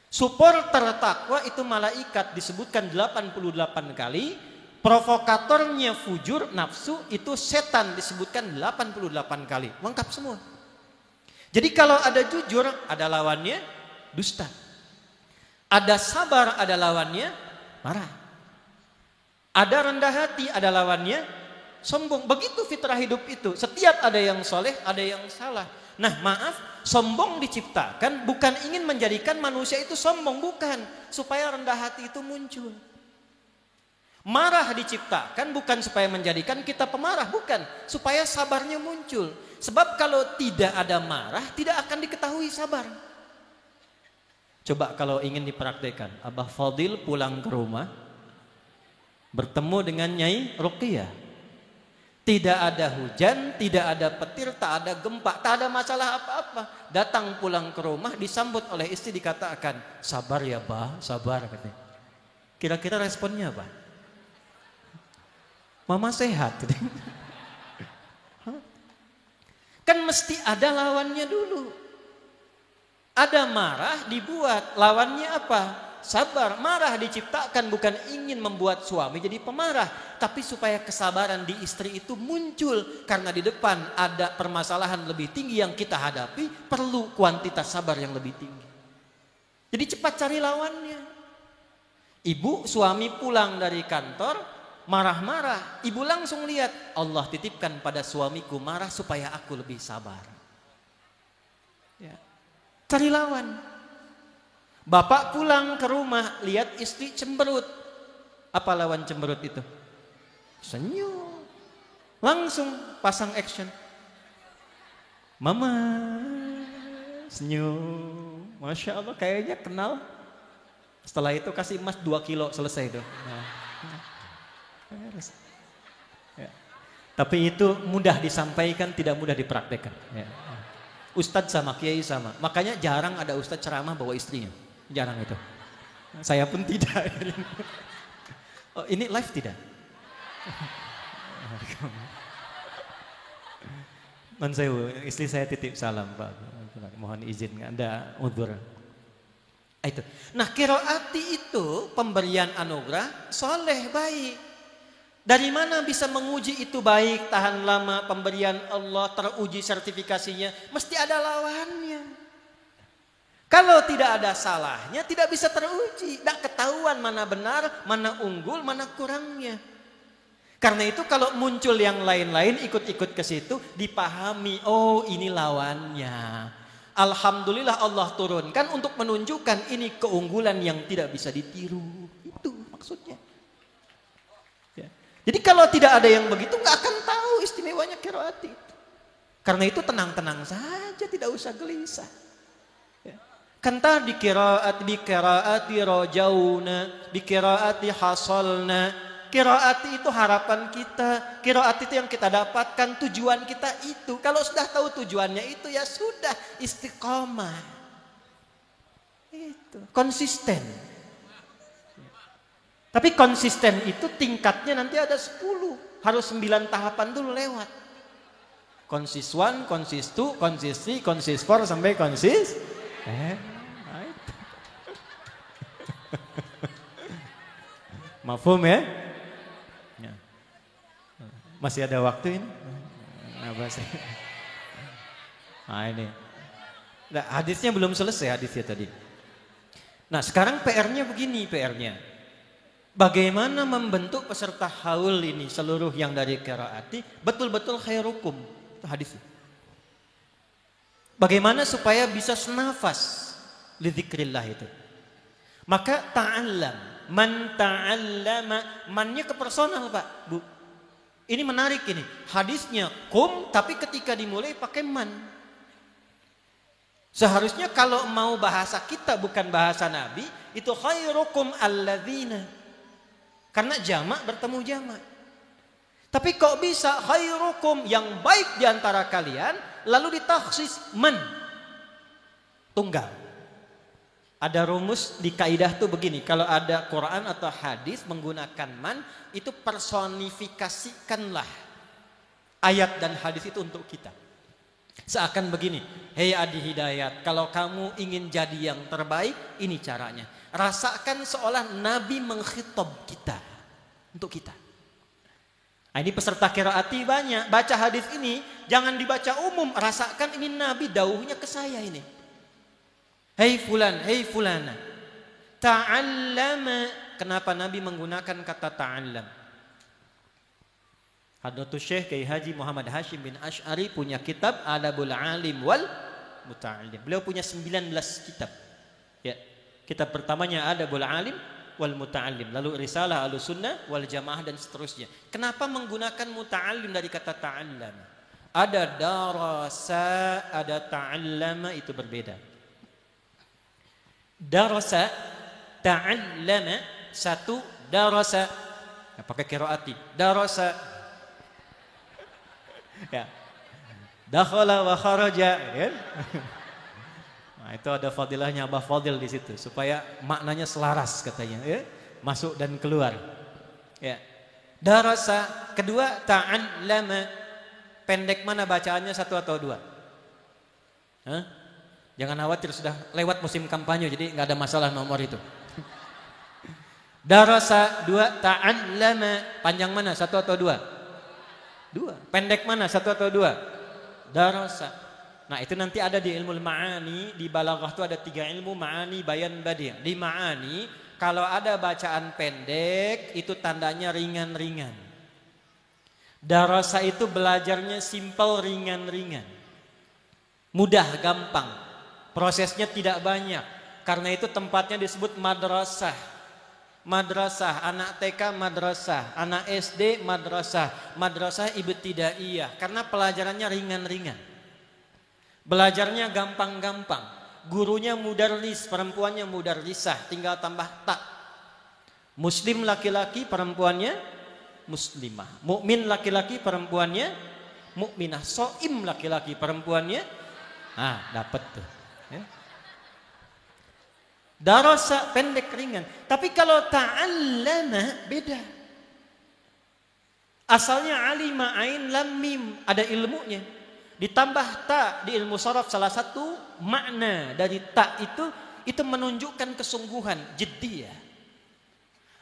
Supporter takwa itu malaikat, disebutkan 88 kali. Provokatornya fujur, nafsu, itu setan, disebutkan 88 kali. Lengkap semua. Jadi kalau ada jujur, ada lawannya dusta. Ada sabar, ada lawannya marah. Ada rendah hati, ada lawannya sombong. Begitu fitrah hidup itu. Setiap ada yang soleh, ada yang salah. Nah maaf, sombong diciptakan bukan ingin menjadikan manusia itu sombong. Bukan. Supaya rendah hati itu muncul. Marah diciptakan bukan supaya menjadikan kita pemarah, bukan, supaya sabarnya muncul. Sebab kalau tidak ada marah, tidak akan diketahui sabar. Coba kalau ingin dipraktekkan, Abah Fadil pulang ke rumah, bertemu dengan Nyai Ruqiyah. Tidak ada hujan, tidak ada petir, tak ada gempa, tak ada masalah apa-apa. Datang pulang ke rumah, disambut oleh istri, dikatakan, sabar ya Bah, sabar. Kira-kira responnya apa? Mama sehat. Kan mesti ada lawannya dulu. Ada marah dibuat, lawannya apa? Sabar. Marah diciptakan bukan ingin membuat suami jadi pemarah, tapi supaya kesabaran di istri itu muncul. Karena di depan ada permasalahan lebih tinggi yang kita hadapi, perlu kuantitas sabar yang lebih tinggi. Jadi cepat cari lawannya. Ibu suami pulang dari kantor, marah-marah, ibu langsung lihat, Allah titipkan pada suamiku marah supaya aku lebih sabar. Ya. Cari lawan. Bapak pulang ke rumah, lihat istri cemberut. Apa lawan cemberut itu? Senyum. Langsung pasang action. Mama senyum. Masya Allah, kayaknya kenal. Setelah itu kasih emas 2 kilo, selesai itu. Ya. Tapi itu mudah disampaikan, tidak mudah dipraktekkan. Ya. Ustadz sama kiai sama. Makanya jarang ada ustadz ceramah bawa istrinya. Jarang itu. Saya pun tidak. Oh, ini live tidak? Istri saya titip salam Pak. Mohon izin, Anda udzur. Itu. Nah, qiraati itu pemberian anugerah, soleh, baik. Dari mana bisa menguji itu baik, tahan lama, pemberian Allah, teruji sertifikasinya? Mesti ada lawannya. Kalau tidak ada salahnya, tidak bisa teruji. Tidak ketahuan mana benar, mana unggul, mana kurangnya. Karena itu kalau muncul yang lain-lain ikut-ikut ke situ, dipahami, oh ini lawannya. Alhamdulillah Allah turunkan untuk menunjukkan ini keunggulan yang tidak bisa ditiru. Itu maksudnya. Ya. Jadi kalau tidak ada yang begitu, nggak akan tahu istimewanya qiraat itu. Karena itu tenang-tenang saja, tidak usah gelisah. Ya. Kantar di qiraati rojauna, di qiraati hasalna. Qiraati itu harapan kita, qiraat itu yang kita dapatkan, tujuan kita itu. Kalau sudah tahu tujuannya itu, ya sudah, istiqomah. Itu, konsisten. Tapi konsisten itu tingkatnya nanti ada 10. Harus 9 tahapan dulu lewat. Konsis 1, konsis 2, konsis 3, konsis 4 sampai konsis. Mafhum ya? Masih ada waktu ini? Nah ini. Nah, hadisnya belum selesai hadisnya tadi. Nah sekarang PR-nya begini PR-nya. Bagaimana membentuk peserta haul ini seluruh yang dari qiraati betul-betul khairukum. Itu hadisnya. Bagaimana supaya bisa senafas li dzikrillah itu. Maka ta'allam. Man ta'allama. Mannya ke personal Pak, Bu. Ini menarik ini. Hadisnya kum tapi ketika dimulai pakai man. Seharusnya kalau mau bahasa kita bukan bahasa Nabi, itu khairukum alladzina. Karena jamak bertemu jamak. Tapi kok bisa khairukum yang baik di antara kalian lalu ditakhsis man. Tunggal. Ada rumus di kaidah tuh begini, kalau ada Quran atau hadis menggunakan man, itu personifikasikanlah ayat dan hadis itu untuk kita. Seakan begini, hei Adi Hidayat, kalau kamu ingin jadi yang terbaik, ini caranya. Rasakan seolah Nabi mengkhitab kita, untuk kita. Nah, ini peserta qiraati banyak, baca hadis ini, jangan dibaca umum, rasakan ini Nabi dauhnya ke saya ini. Hei fulan, hei fulana. Ta'allama. Kenapa Nabi menggunakan kata ta'allam? Hadratus Syekh Kiai Haji Muhammad Hashim bin Asy'ari punya kitab Adabul Alim wal Muta'allim. Beliau punya 19 kitab. Ya. Kitab pertamanya Adabul Alim wal Muta'allim. Lalu Risalah Ahlussunnah wal Jamaah dan seterusnya. Kenapa menggunakan muta'allim dari kata ta'allam? Ada darasa, ada ta'allama, itu berbeda. Darasa, ta'allama, satu darasa. Ya, pakai qiraati. Darasa. Ya. Dakhala wa kharaja, ya. Nah, itu ada fadilahnya Abah Fadil di situ supaya maknanya selaras katanya, ya. Masuk dan keluar. Ya. Darasa, kedua ta'allama. Pendek mana bacaannya, 1 atau 2? Hah? Jangan khawatir, sudah lewat musim kampanye jadi nggak ada masalah nomor itu. Darasa 2, ta'allama. Panjang mana, 1 atau 2? 2. Pendek mana, 1 atau 2? Darasa. Nah itu nanti ada di ilmu ma'ani, di balaghah itu ada 3 ilmu, ma'ani, bayan, badi'. Di ma'ani Kalau ada bacaan pendek itu tandanya ringan-ringan. Darasa itu belajarnya simple, ringan-ringan. Mudah, gampang. Prosesnya tidak banyak. Karena itu tempatnya disebut madrasah. Madrasah, anak TK madrasah, anak SD madrasah, madrasah ibtidaiyah. Karena pelajarannya ringan-ringan. Belajarnya gampang-gampang. Gurunya mudarris, perempuannya mudarrisah, tinggal tambah tak. Muslim laki-laki, perempuannya muslimah. Mukmin laki-laki, perempuannya mukminah. Soim laki-laki, perempuannya dapat tuh. Ya. Darasa pendek ringan. Tapi kalau ta'allama beda. Asalnya alima ain lam mim, ada ilmunya. Ditambah ta di ilmu sharaf, salah satu makna dari ta itu menunjukkan kesungguhan, jiddiyah.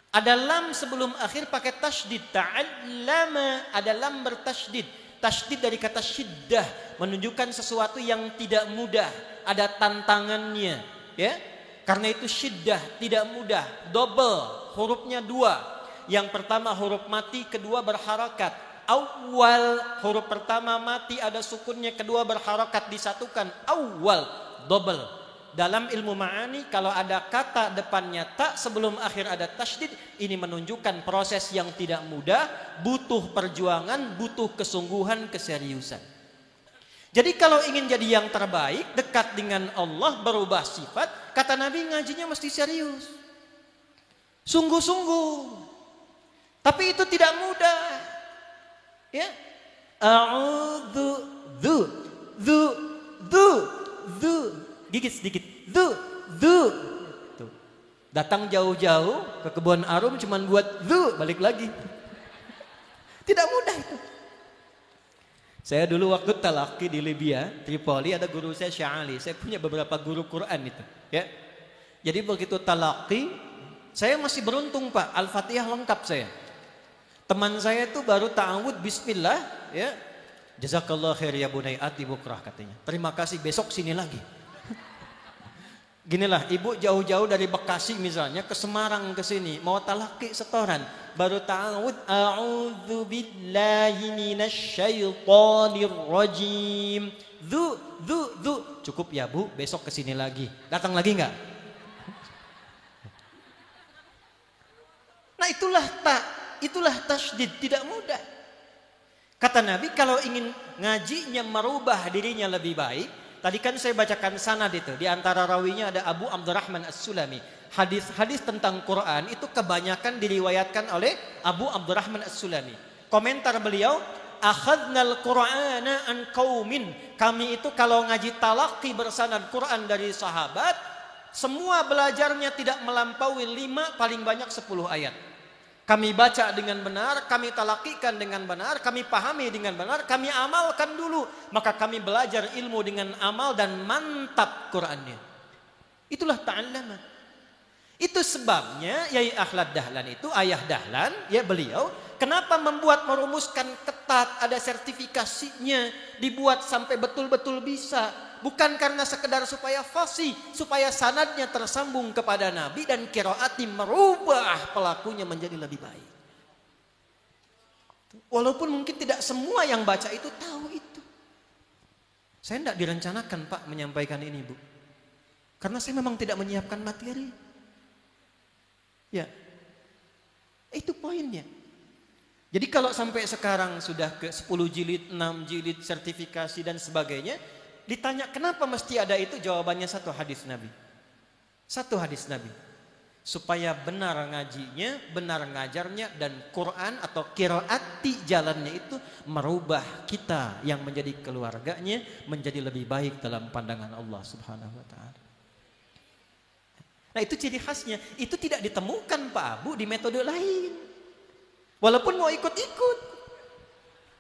Ada lam sebelum akhir pakai tasydid, ta'allama, ada lam bertasydid. Tasydid dari kata syiddah, menunjukkan sesuatu yang tidak mudah, ada tantangannya, ya. Karena itu syiddah, tidak mudah, double, hurufnya 2. Yang pertama huruf mati, kedua berharakat. Awal, huruf pertama mati ada sukunnya, kedua berharakat disatukan. Awal, double. Dalam ilmu ma'ani kalau ada kata depannya tak sebelum akhir ada tasydid, ini menunjukkan proses yang tidak mudah, butuh perjuangan, butuh kesungguhan, keseriusan. Jadi kalau ingin jadi yang terbaik, dekat dengan Allah, berubah sifat, kata Nabi ngajinya mesti serius. Sungguh-sungguh. Tapi itu tidak mudah. Ya, a'udzu dzu gigit sedikit dzu. Tuh. Datang jauh-jauh ke kebun arum cuman buat dzu, balik lagi. Tidak mudah itu. Saya dulu waktu talaki di Libya, Tripoli, ada guru saya Sya'ali. Saya punya beberapa guru Quran itu, ya. Jadi begitu talaki, saya masih beruntung, Pak, Al-Fatihah lengkap saya. Teman saya itu baru ta'awud bismillah, ya. Jazakallah khair ya bunai ati bukrah, katanya. Terima kasih, besok sini lagi. Ginilah, ibu jauh-jauh dari Bekasi misalnya ke Semarang ke sini, mau talaki setoran, baru ta'awud a'udzu billahi minasyaitonir rajim. Dzu. Cukup ya, Bu, besok ke sini lagi. Datang lagi enggak? Nah, itulah tasydid, tidak mudah. Kata Nabi kalau ingin ngajinya merubah dirinya lebih baik, tadi kan saya bacakan sanad itu, di antara rawinya ada Abu Abdurrahman As-Sulami. Hadis-hadis tentang Quran itu kebanyakan diriwayatkan oleh Abu Abdurrahman As-Sulami. Komentar beliau, akhadnal Qur'ana an qaumin. Kami itu kalau ngaji talaqi bersanad Quran dari sahabat, semua belajarnya tidak melampaui 5, paling banyak 10 ayat. Kami baca dengan benar, kami talakikan dengan benar, kami pahami dengan benar, kami amalkan dulu. Maka kami belajar ilmu dengan amal dan mantap Qur'annya. Itulah ta'allama. Itu sebabnya Yai Akhlad Dahlan itu, ayah Dahlan, ya beliau, kenapa merumuskan ketat, ada sertifikasinya, dibuat sampai betul-betul bisa. Bukan karena sekedar supaya fasih, supaya sanadnya tersambung kepada Nabi dan qiraati merubah pelakunya menjadi lebih baik. Walaupun mungkin tidak semua yang baca itu tahu itu. Saya tidak direncanakan, Pak, menyampaikan ini, Bu. Karena saya memang tidak menyiapkan materi. Ya, itu poinnya. Jadi kalau sampai sekarang sudah ke 10 jilid, 6 jilid, sertifikasi dan sebagainya, ditanya kenapa mesti ada itu, jawabannya satu hadis Nabi. Satu hadis Nabi. Supaya benar ngajinya, benar ngajarnya, dan Quran atau qiraati jalannya itu merubah kita yang menjadi keluarganya menjadi lebih baik dalam pandangan Allah Subhanahu wa taala. Nah, itu ciri khasnya. Itu tidak ditemukan, Pak Abu, di metode lain. Walaupun mau ikut-ikut.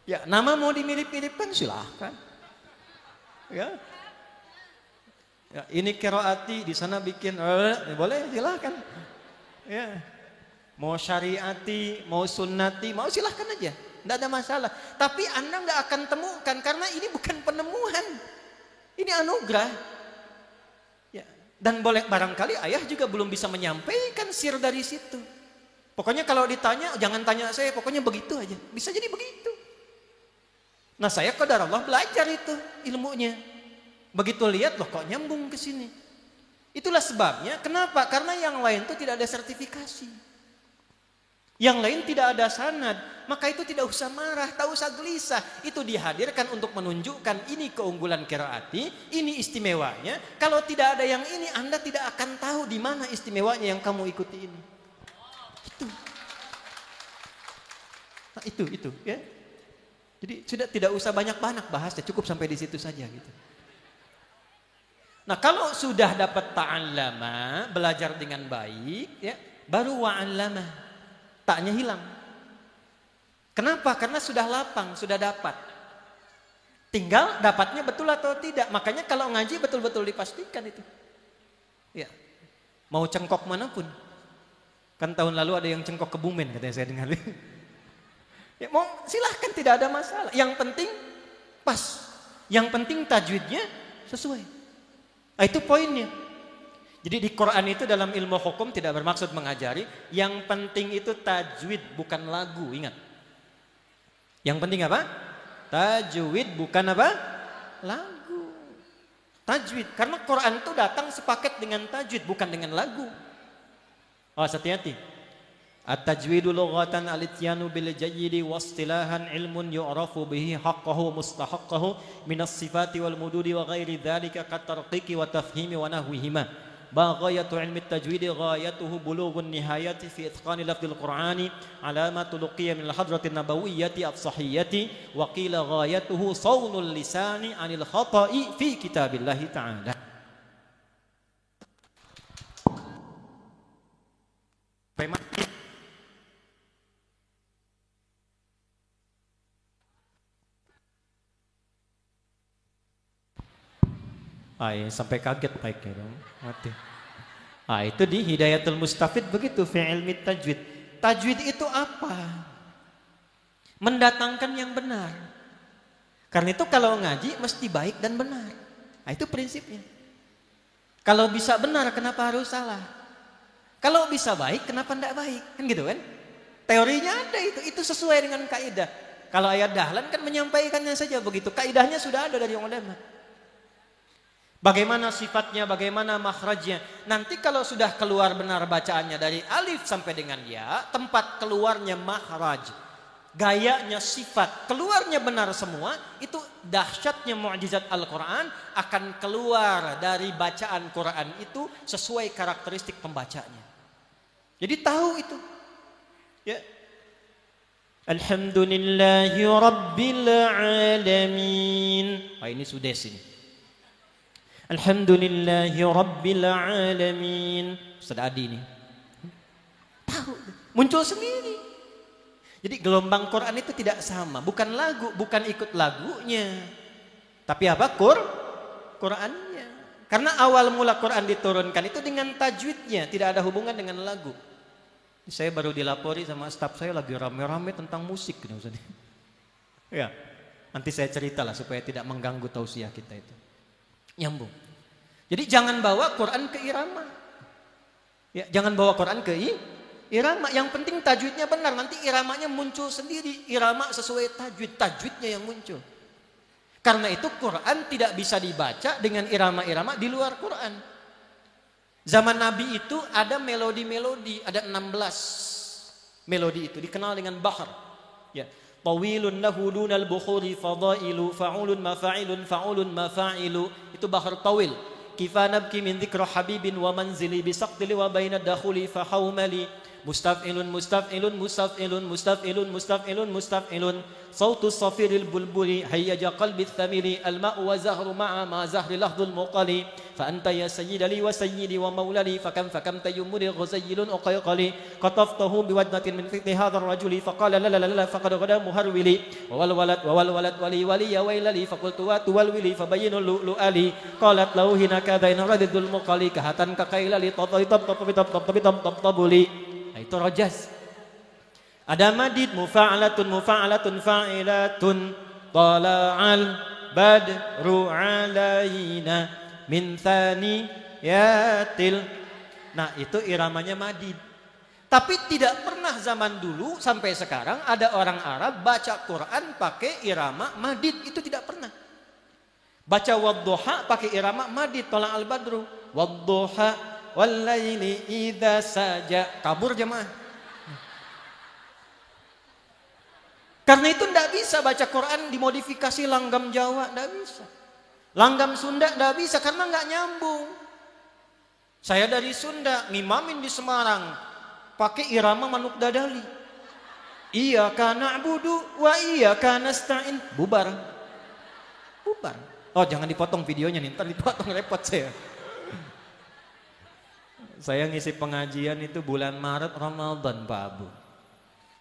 Ya, nama mau dimirip-miripkan silahkan. Ya, ini qiraati, di sana bikin boleh, silakan. Ya, mau syariati, mau sunnati, mau silahkan aja, tidak ada masalah. Tapi Anda nggak akan temukan karena ini bukan penemuan, ini anugerah. Ya, Dan boleh barangkali ayah juga belum bisa menyampaikan sir dari situ. Pokoknya kalau ditanya, jangan tanya saya, pokoknya begitu aja. Bisa jadi begitu. Nah saya qadarullah belajar itu ilmunya. Begitu lihat, loh kok nyambung ke sini. Itulah sebabnya, kenapa? Karena yang lain itu tidak ada sertifikasi. Yang lain tidak ada sanad. Maka itu tidak usah marah, tak usah gelisah. Itu dihadirkan untuk menunjukkan ini keunggulan qiraati, ini istimewanya. Kalau tidak ada yang ini, Anda tidak akan tahu di mana istimewanya yang kamu ikuti ini. Nah, itu ya. Jadi sudah tidak usah banyak-banyak bahasnya, cukup sampai di situ saja gitu. Nah, kalau sudah dapat ta'allama, belajar dengan baik ya, baru wa'allama. Taknya hilang. Kenapa? Karena sudah lapang, sudah dapat. Tinggal dapatnya betul atau tidak. Makanya kalau ngaji betul-betul dipastikan itu. Ya. Mau cengkok manapun. Kan tahun lalu ada yang cengkok Kebumen katanya saya dengar. Ya, mau silahkan, tidak ada masalah. Yang penting pas. Yang penting tajwidnya sesuai. Nah, itu poinnya. Jadi di Quran itu dalam ilmu hukum tidak bermaksud mengajari. Yang penting itu tajwid, bukan lagu. Ingat. Yang penting apa? Tajwid, bukan apa? Lagu. Tajwid. Karena Quran itu datang sepaket dengan tajwid, bukan dengan lagu. Oh, hati-hati. At-tajwidu lughatan al-ityanu bil jayyidi wastilahan ilmun yu'rafu bihi haqqahu mustahaqqahu minas sifati wal mududi wa ghairi dzalika kat tarqiqi wa tafhimi wa nahwihima. Baghayatu ilmi at-tajwidi ghayatuhu bulughun nihayati fi itqani lafdhil qur'ani alamatu luqiyya min al-hadratin nabawiyyati as-sahiyyati wa qila ghayatuhu sawnul lisani 'anil khata'i fi kitabillahi ta'ala. Ya, sampai kaget baiknya dong. Mati. Itu di Hidayatul Mustafid begitu fi ilmi tajwid. Tajwid itu apa? Mendatangkan yang benar. Karena itu kalau ngaji mesti baik dan benar. Itu prinsipnya. Kalau bisa benar kenapa harus salah? Kalau bisa baik kenapa tidak baik? Kan gitu kan? Teorinya ada itu sesuai dengan kaidah. Kalau ayat dahlan kan menyampaikannya saja begitu. Kaidahnya sudah ada dari ulama. Bagaimana sifatnya, bagaimana makhrajnya. Nanti kalau sudah keluar benar bacaannya dari alif sampai dengan ya, tempat keluarnya makhraj, gayanya sifat, keluarnya benar semua, itu dahsyatnya mukjizat Al-Quran akan keluar dari bacaan Quran itu sesuai karakteristik pembacanya. Jadi tahu itu. Ya. Alhamdulillahi Rabbil Alamin. Ini sudah sini. Alhamdulillahi Rabbil Alamin. Ustaz Adi ini tahu, muncul sendiri. Jadi gelombang Quran itu tidak sama. Bukan lagu, bukan ikut lagunya, tapi apa? Qurannya. Karena awal mula Quran diturunkan itu dengan tajwidnya, tidak ada hubungan dengan lagu. Saya baru dilapori sama staf saya lagi rame-rame tentang musik. Ya, nanti saya ceritalah supaya tidak mengganggu tausiah kita itu. Nyambung. Jadi jangan bawa Quran ke irama. Ya, jangan bawa Quran ke irama. Yang penting tajwidnya benar. Nanti iramanya muncul sendiri. Irama sesuai tajwid. Tajwidnya yang muncul. Karena itu Quran tidak bisa dibaca dengan irama-irama di luar Quran. Zaman Nabi itu ada melodi-melodi. Ada 16 melodi itu. Dikenal dengan bahar. Ya. Tawilun lahu dunal bukhuri fadailu fa'ulun mafa'ilun fa'ulun mafa'ilu. Itu bahar tawil. Kifa nabki min dzikra habibin wa manzili bisaqdili wa baina dakhuli fahawmali. Mustaf'ilun mustaf'ilun mustaf'ilun mustaf'ilun mustaf'ilun mustaf'ilun. Sautus safiril bulbuli hayyaja qalbi thamili. Al-ma'u wa zahru ma'a ma zahri lahdul muqali. Fa anta ya sayyidali wa sayyidi wa maulali. Fakam tayyumuri ghuzayyilun uqayqali. Qataftahu biwadnatin min fiqhi hadha ar-rajuli. Faqala la la la la faqad ghada muharwili. Wa wal walad wali wali ya wailali. Faqultu wa tuwal wili fabayyinu lu'ali. Qalat lahu hina kadaina radidul muqali. Kahatan kakailali tabuli. Itu rojas. Ada madid mufa'alatun mufa'alatun fa'ilatun tala'al badru alaina min thani yatil. Nah, itu iramanya madid. Tapi tidak pernah zaman dulu sampai sekarang ada orang Arab baca Quran pakai irama madid, itu tidak pernah. Baca wadduha pakai irama madid, tolak al-badru. Wadduha wallaili idza saja. Kabur jemaah. Karena itu tidak bisa baca Quran dimodifikasi langgam Jawa, tidak bisa. Langgam Sunda tidak bisa karena nggak nyambung. Saya dari Sunda, ngimamin di Semarang, pakai irama Manuk Dadali. Iyyaka na'budu wa iyyaka nasta'in. Bubar. Bubar. Oh, jangan dipotong videonya nih, ntar dipotong repot saya. Saya ngisi pengajian itu bulan Maret Ramadan, Pak Abu.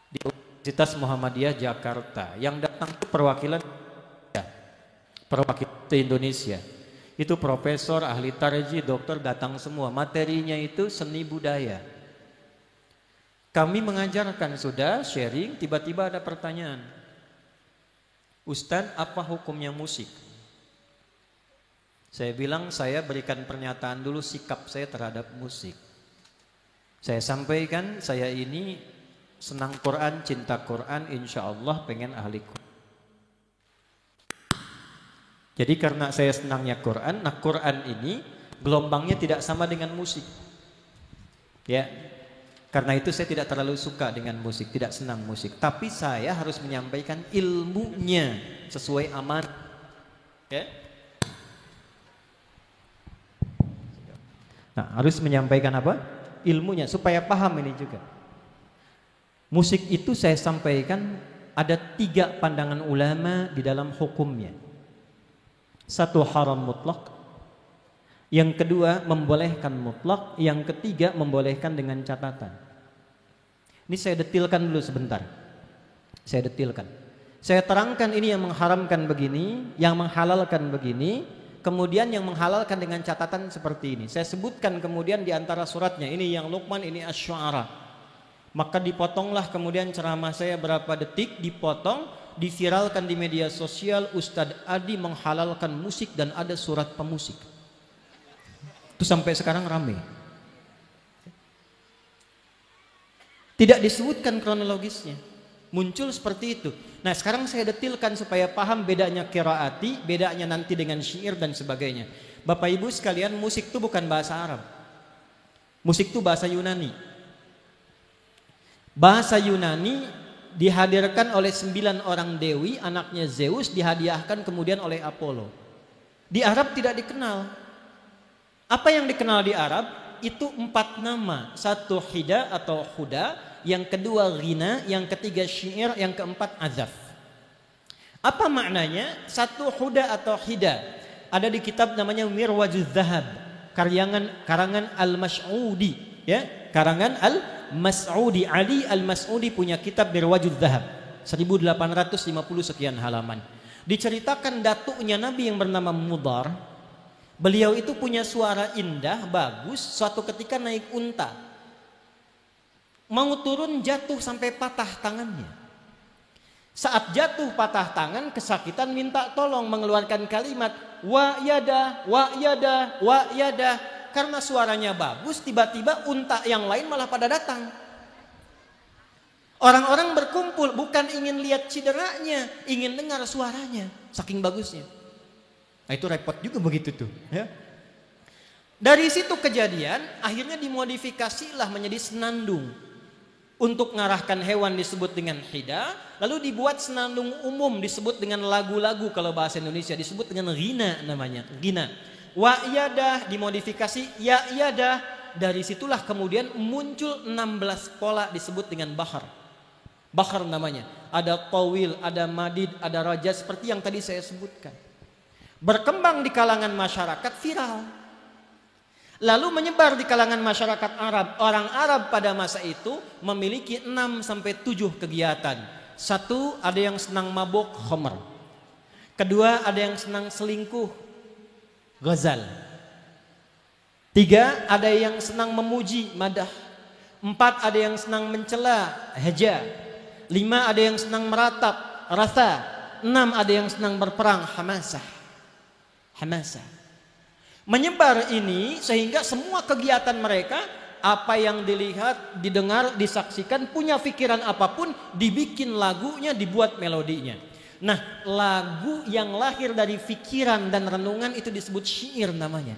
Di Universitas Muhammadiyah Jakarta. Yang datang itu perwakilan Indonesia. Itu profesor, ahli tarji, dokter datang semua. Materinya itu seni budaya. Kami mengajarkan sudah, sharing, tiba-tiba ada pertanyaan. Ustadz, apa hukumnya musik? Saya bilang, saya berikan pernyataan dulu sikap saya terhadap musik. Saya sampaikan, saya ini senang Quran, cinta Quran, insya Allah pengen ahli Quran. Jadi karena saya senangnya Quran, nah Quran ini gelombangnya tidak sama dengan musik. Ya, karena itu saya tidak terlalu suka dengan musik, tidak senang musik. Tapi saya harus menyampaikan ilmunya sesuai amanah. Ya. Nah, harus menyampaikan apa? Ilmunya supaya paham ini juga. Musik itu saya sampaikan ada 3 pandangan ulama di dalam hukumnya. 1 haram mutlak, yang kedua membolehkan mutlak, yang ketiga membolehkan dengan catatan. Ini saya detilkan dulu sebentar. Saya detilkan. Saya terangkan ini yang mengharamkan begini, yang menghalalkan begini, kemudian yang menghalalkan dengan catatan seperti ini. Saya sebutkan kemudian di antara suratnya, ini yang Luqman, ini Asy-Syu'ara. Maka dipotonglah kemudian ceramah saya berapa detik, dipotong, diviralkan di media sosial. Ustadz Adi menghalalkan musik dan ada surat pemusik. Itu sampai sekarang rame. Tidak disebutkan kronologisnya, muncul seperti itu. Nah, sekarang saya detilkan supaya paham bedanya qiraati, bedanya nanti dengan syair dan sebagainya. Bapak Ibu sekalian, musik itu bukan bahasa Arab. Musik itu bahasa Yunani. Bahasa Yunani dihadirkan oleh 9 orang dewi, anaknya Zeus, dihadiahkan kemudian oleh Apollo. Di Arab tidak dikenal. Apa yang dikenal di Arab? Itu 4 nama. 1 hida atau huda, yang kedua ghina, yang ketiga syair, yang keempat azaf. Apa maknanya? 1 huda atau hida ada di kitab namanya Mirwajuz Zahab, karangan Al-Mas'udi, ya, karangan Al-Mas'udi. Ali Al-Mas'udi punya kitab Mirwajuz Zahab, 1850 sekian halaman. Diceritakan datuknya Nabi yang bernama Mudhar. Beliau itu punya suara indah, bagus. Suatu ketika naik unta, mau turun jatuh sampai patah tangannya. Saat jatuh patah tangan, kesakitan, minta tolong, mengeluarkan kalimat wa yada, wa yada, wa yada. Karena suaranya bagus, tiba-tiba unta yang lain malah pada datang. Orang-orang berkumpul bukan ingin lihat cederanya, ingin dengar suaranya, saking bagusnya. Nah, itu repot juga begitu tuh, ya. Dari situ kejadian, akhirnya dimodifikasilah menjadi senandung. Untuk mengarahkan hewan disebut dengan hida, lalu dibuat senandung umum disebut dengan lagu-lagu, kalau bahasa Indonesia disebut dengan ghina namanya, ghina. Wa yadah dimodifikasi ya yadah. Dari situlah kemudian muncul 16 pola disebut dengan bahar. Bahar namanya. Ada tawil, ada madid, ada raja, seperti yang tadi saya sebutkan. Berkembang di kalangan masyarakat, viral. Lalu menyebar di kalangan masyarakat Arab. Orang Arab pada masa itu memiliki 6-7 kegiatan. 1, ada yang senang mabuk, khamr. 2, ada yang senang selingkuh, ghazal. 3, ada yang senang memuji, madah. 4, ada yang senang mencela, haja. 5, ada yang senang meratap, ratha. 6, ada yang senang berperang, hamasah. Hamasah. Menyebar ini sehingga semua kegiatan mereka, apa yang dilihat, didengar, disaksikan, punya pikiran apapun, dibikin lagunya, dibuat melodinya. Nah, lagu yang lahir dari pikiran dan renungan itu disebut syair namanya.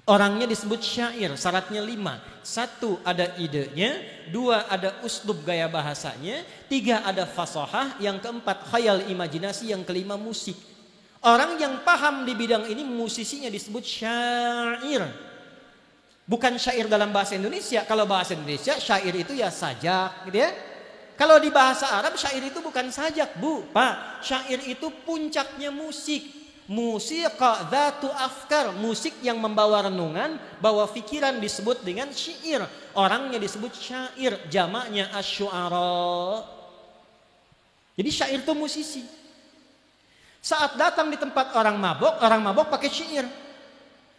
Orangnya disebut syair, syaratnya 5. 1 ada idenya, 2 ada uslub gaya bahasanya, 3 ada fasahah, yang keempat khayal imajinasi, yang kelima musik. Orang yang paham di bidang ini musisinya disebut syair. Bukan syair dalam bahasa Indonesia. Kalau bahasa Indonesia syair itu ya sajak gitu ya. Kalau di bahasa Arab syair itu bukan sajak, Bu, Pak. Syair itu puncaknya musik. Musika dzatu afkar, musik yang membawa renungan, bawa pikiran disebut dengan syair. Orangnya disebut syair, jamaknya asyuara. Jadi syair itu musisi. Saat datang di tempat orang mabok pakai syair.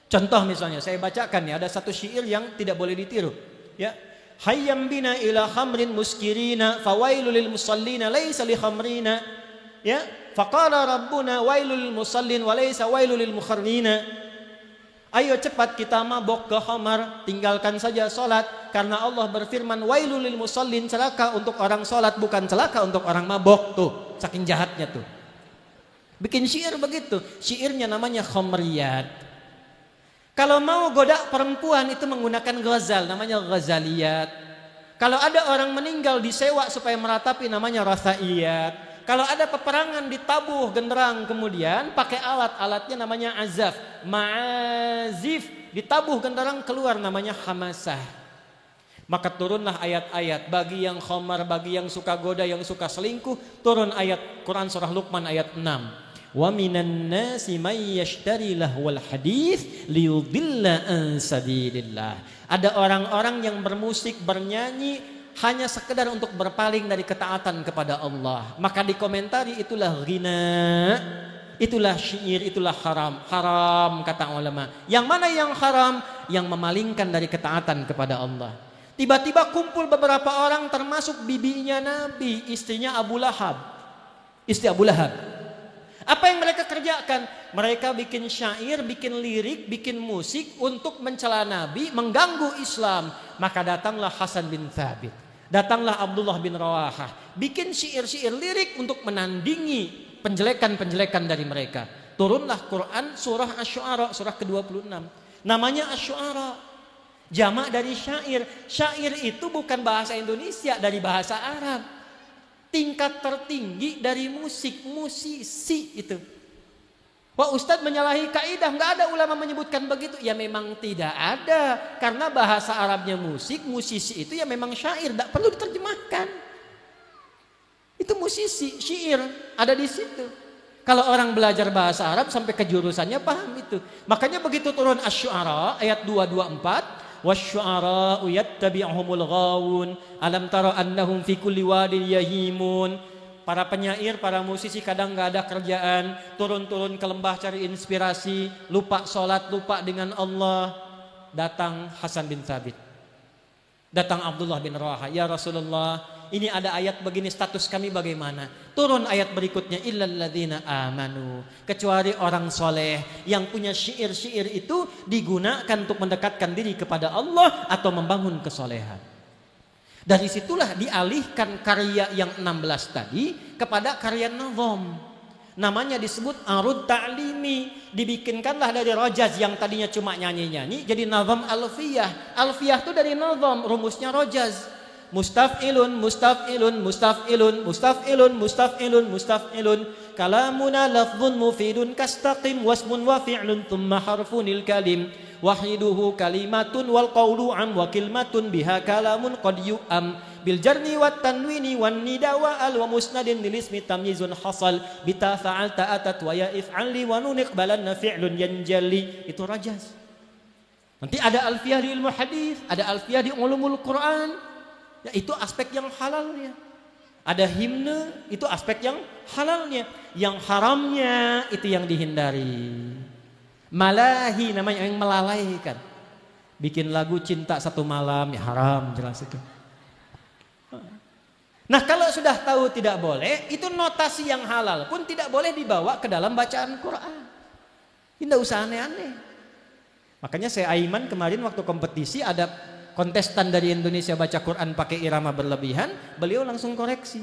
Contoh misalnya, saya bacakan ya, ada satu syair yang tidak boleh ditiru. Ya, hayyam bina ila khamrin muskirina, fawailul lil musallina laisa li khamrina. Ya, faqala rabbuna wailul lil musallin wa laisa wailul lil mukharrina. Ayo cepat kita mabok ke khamar, tinggalkan saja salat, karena Allah berfirman wailul lil musallin, celaka untuk orang salat, bukan celaka untuk orang mabok. Tuh, saking jahatnya tuh. Bikin syair begitu, syairnya namanya khamriyat. Kalau mau goda perempuan itu menggunakan ghazal, namanya ghazaliyat. Kalau ada orang meninggal disewa supaya meratapi, namanya rasaiyat. Kalau ada peperangan ditabuh genderang kemudian pakai alat-alatnya, namanya azaf. Ma'azif, ditabuh genderang keluar, namanya hamasah. Maka turunlah ayat-ayat bagi yang khamar, bagi yang suka goda, yang suka selingkuh. Turun ayat Quran surah Luqman ayat 6. Wa minan nasi may yashtari lahwal hadits liyudilla an sabilillah. Ada orang-orang yang bermusik, bernyanyi hanya sekedar untuk berpaling dari ketaatan kepada Allah. Maka dikomentari itulah ghina, itulah syair, itulah haram. Haram kata ulama. Yang mana yang haram? Yang memalingkan dari ketaatan kepada Allah. Tiba-tiba kumpul beberapa orang termasuk bibinya Nabi, istrinya Abu Lahab. Istri Abu Lahab. Apa yang mereka kerjakan? Mereka bikin syair, bikin lirik, bikin musik untuk mencela Nabi, mengganggu Islam. Maka datanglah Hasan bin Thabit, datanglah Abdullah bin Rawahah, bikin syair-syair lirik untuk menandingi penjelekan-penjelekan dari mereka. Turunlah Quran surah Asy-Syu'ara, surah ke-26. Namanya Asy-Syu'ara, jamak dari syair. Syair itu bukan bahasa Indonesia, dari bahasa Arab. Tingkat tertinggi dari musik, musisi itu. Wah, Ustadz menyalahi kaidah, nggak ada ulama menyebutkan begitu. Ya memang tidak ada, karena bahasa Arabnya musik, musisi itu ya memang syair, tidak perlu diterjemahkan. Itu musisi, syair ada di situ. Kalau orang belajar bahasa Arab sampai ke jurusannya paham itu. Makanya begitu turun Asy-Syu'ara ayat 224. Wasyu'ara'u yattabi'uhumul ghawun alam tara annahum fi kulli wadin yahimun. Para penyair, para musisi kadang gak ada kerjaan, turun-turun ke lembah cari inspirasi, lupa sholat, lupa dengan Allah. Datang Hasan bin Thabit, datang Abdullah bin Rawahah, ya Rasulullah, ini ada ayat begini, status kami bagaimana? Turun ayat berikutnya, illal ladzina amanu, kecuali orang soleh yang punya syair-syair itu digunakan untuk mendekatkan diri kepada Allah atau membangun kesolehan. Dari situlah dialihkan karya yang 16 tadi kepada karya nazam. Namanya disebut arud ta'limi. Dibikinkanlah dari rojaz yang tadinya cuma nyanyi-nyanyi jadi nazam alfiyah. Alfiyah itu dari nazam, rumusnya rojaz. Mustaf'ilun, mustaf'ilun, mustaf'ilun, mustaf'ilun, mustaf'ilun, mustaf'ilun. Kalamuna lafzun mufidun kastaqim wasmun wa fi'lun thumma harfunil kalim. Wahiduhu kalimatun wal qawlu am wa kilmatun biha kalamun qad yu'am. Bil jarni wat tanwini wan nida wa al wa musnadin lil ismi tamyizun hasal. Bita fa'alta atat wa ya if'ali wa nun iqbalanna fi'lun yanjali. Itu rajaz. Nanti ada alfiyah di ilmu hadis, ada alfiyah di ulumul Quran. Ya, itu aspek yang halalnya. Ada himne, itu aspek yang halalnya. Yang haramnya itu yang dihindari. Malahi namanya, yang melalaikan. Bikin lagu cinta satu malam, ya haram, jelas itu. Nah, kalau sudah tahu tidak boleh, itu notasi yang halal pun tidak boleh dibawa ke dalam bacaan Quran. Tidak usah aneh-aneh. Makanya saya Aiman kemarin waktu kompetisi ada kontestan dari Indonesia baca Quran pakai irama berlebihan, beliau langsung koreksi.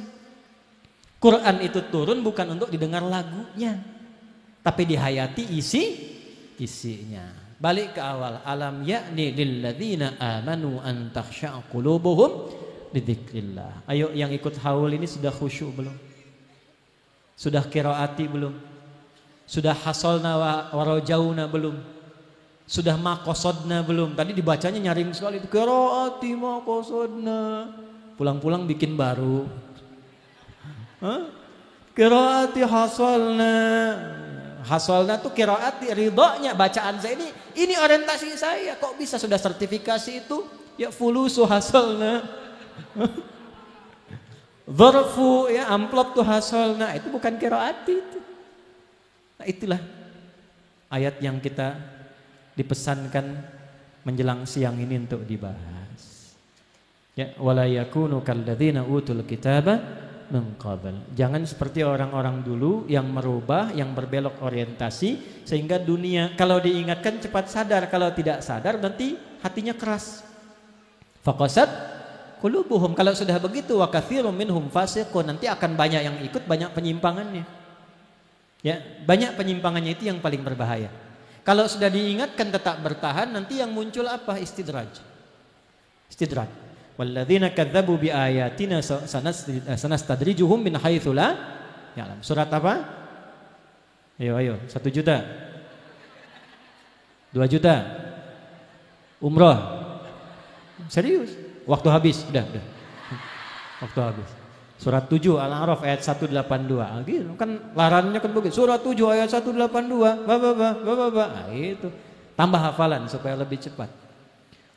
Quran itu turun bukan untuk didengar lagunya, tapi dihayati isinya. Balik ke awal, alam ya'ni lilladzina amanu an takhsha'a qulubuhum lidzikrillah. Ayo yang ikut haul ini sudah khusyuk belum? Sudah qiraati belum? Sudah hasolna warajauna belum? Sudah maqasadna belum? Tadi dibacanya nyaring sekali, qiraati maqasadna. Pulang-pulang bikin baru. Qiraati hasolna. Hasolna tuh qiraati ridhonya bacaan saya ini orientasi saya. Kok bisa sudah sertifikasi itu? Ya fulusu hasolna. Dzarfu ya amplop tuh hasolna, itu bukan qiraati itu. Nah, itulah ayat yang kita dipesankan menjelang siang ini untuk dibahas. Ya, wala yakunu kalladzina utul kitaba min qabl. Jangan seperti orang-orang dulu yang merubah, yang berbelok orientasi sehingga dunia kalau diingatkan cepat sadar, kalau tidak sadar nanti hatinya keras. Faqasat qulubuhum. Kalau sudah begitu wa katsirun minhum fasiqun, nanti akan banyak yang ikut, banyak penyimpangannya. Ya, banyak penyimpangannya itu yang paling berbahaya. Kalau sudah diingatkan tetap bertahan, nanti yang muncul apa? Istidraj. Walladzina kadzdzabu biayatina sanastadrijuhum min haitsu la ya'lam. Surat apa? Ayo, 1 juta. 2 juta. Umrah. Serius? Waktu habis, udah. Waktu habis. Surat 7 Al-A'raf ayat 182. Gitu. Kan larannya kan begitu. Surat 7 ayat 182. Nah, itu. Tambah hafalan supaya lebih cepat.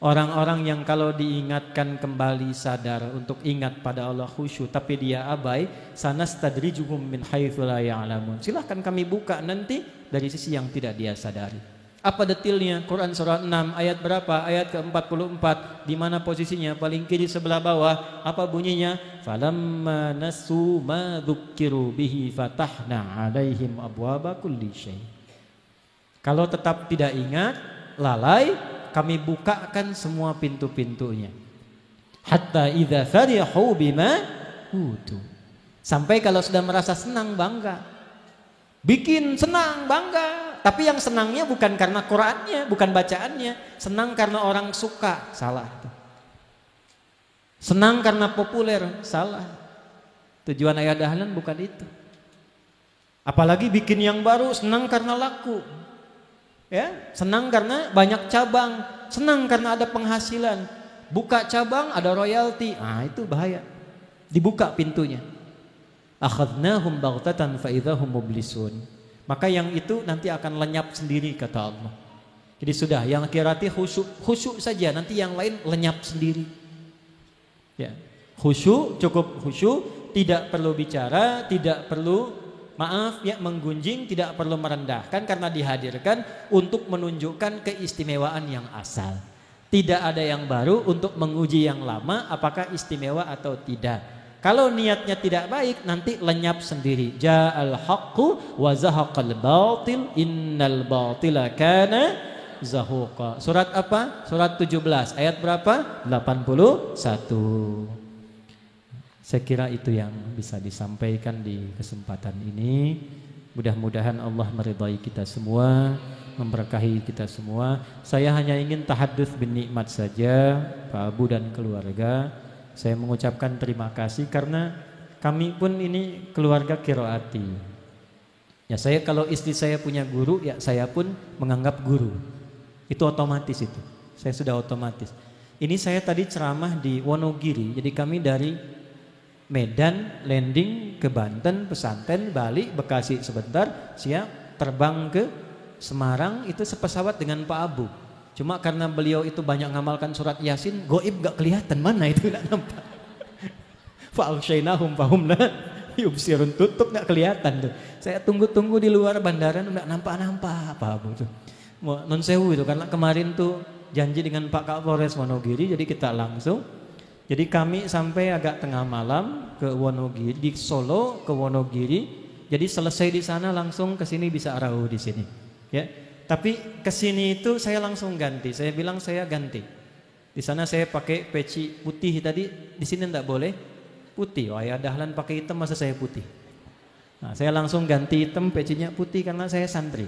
Orang-orang yang kalau diingatkan kembali sadar untuk ingat pada Allah khusyuk tapi dia abai, sanastadrijuhum min haitsu la ya'lamun. Silahkan kami buka nanti dari sisi yang tidak dia sadari. Apa detailnya? Quran surah 6 ayat berapa? Ayat ke-44. Di mana posisinya? Paling kiri sebelah bawah. Apa bunyinya? Falamma nasu ma dzukkiru bihi fatahna 'alaihim abwaaba kulli syai'. Kalau tetap tidak ingat, lalai, kami bukakan semua pintu-pintunya. Hatta idza farihu bima utu. Sampai kalau sudah merasa senang, bangga. Bikin senang, bangga. Tapi yang senangnya bukan karena Qur'annya, bukan bacaannya. Senang karena orang suka, salah. Senang karena populer, salah. Tujuan ayat dahlan bukan itu. Apalagi bikin yang baru, senang karena laku. Ya, senang karena banyak cabang, senang karena ada penghasilan. Buka cabang ada royalti. Ah, itu bahaya. Dibuka pintunya. Akhadnahum baghtatan fa idzahum mublisun. Maka yang itu nanti akan lenyap sendiri kata Allah. Jadi sudah yang qiraati khusyuk saja, nanti yang lain lenyap sendiri. Ya. Khusyuk, cukup khusyuk, tidak perlu bicara, tidak perlu menggunjing, tidak perlu merendahkan karena dihadirkan untuk menunjukkan keistimewaan yang asal. Tidak ada yang baru untuk menguji yang lama apakah istimewa atau tidak. Kalau niatnya tidak baik nanti lenyap sendiri. Ja'al haqqu wa zahaqal batil innal batila kana zahuqa. Surat apa? Surat 17 ayat berapa? 81. Saya kira itu yang bisa disampaikan di kesempatan ini. Mudah-mudahan Allah meridai kita semua, memberkahi kita semua. Saya hanya ingin tahadduts bin nikmat saja, Pak Abu dan keluarga. Saya mengucapkan terima kasih karena kami pun ini keluarga qiraati. Ya, saya kalau istri saya punya guru, ya saya pun menganggap guru. Itu otomatis itu. Saya sudah otomatis. Ini saya tadi ceramah di Wonogiri. Jadi kami dari Medan landing ke Banten, pesantren, balik Bekasi sebentar, siap terbang ke Semarang itu sepesawat dengan Pak Abu. Cuma karena beliau itu banyak ngamalkan surat Yasin, goib gak kelihatan mana itu, gak nampak. Fa'alsyainahum fahum la yubsirun, tutup gak kelihatan tuh. Saya tunggu-tunggu di luar bandara gak nampak-nampak Pak Abu tuh. Non sewu itu karena kemarin tuh janji dengan Pak Kapolres Wonogiri, jadi kita langsung. Jadi kami sampai agak tengah malam ke Wonogiri, di Solo ke Wonogiri. Jadi selesai di sana langsung ke sini bisa arau di sini. Ya. Tapi kesini itu saya langsung ganti. Saya bilang saya ganti. Di sana saya pakai peci putih tadi, di sini enggak boleh putih. Wah ya dahlan pakai hitam masa saya putih. Nah, saya langsung ganti hitam, pecinya putih karena saya santri.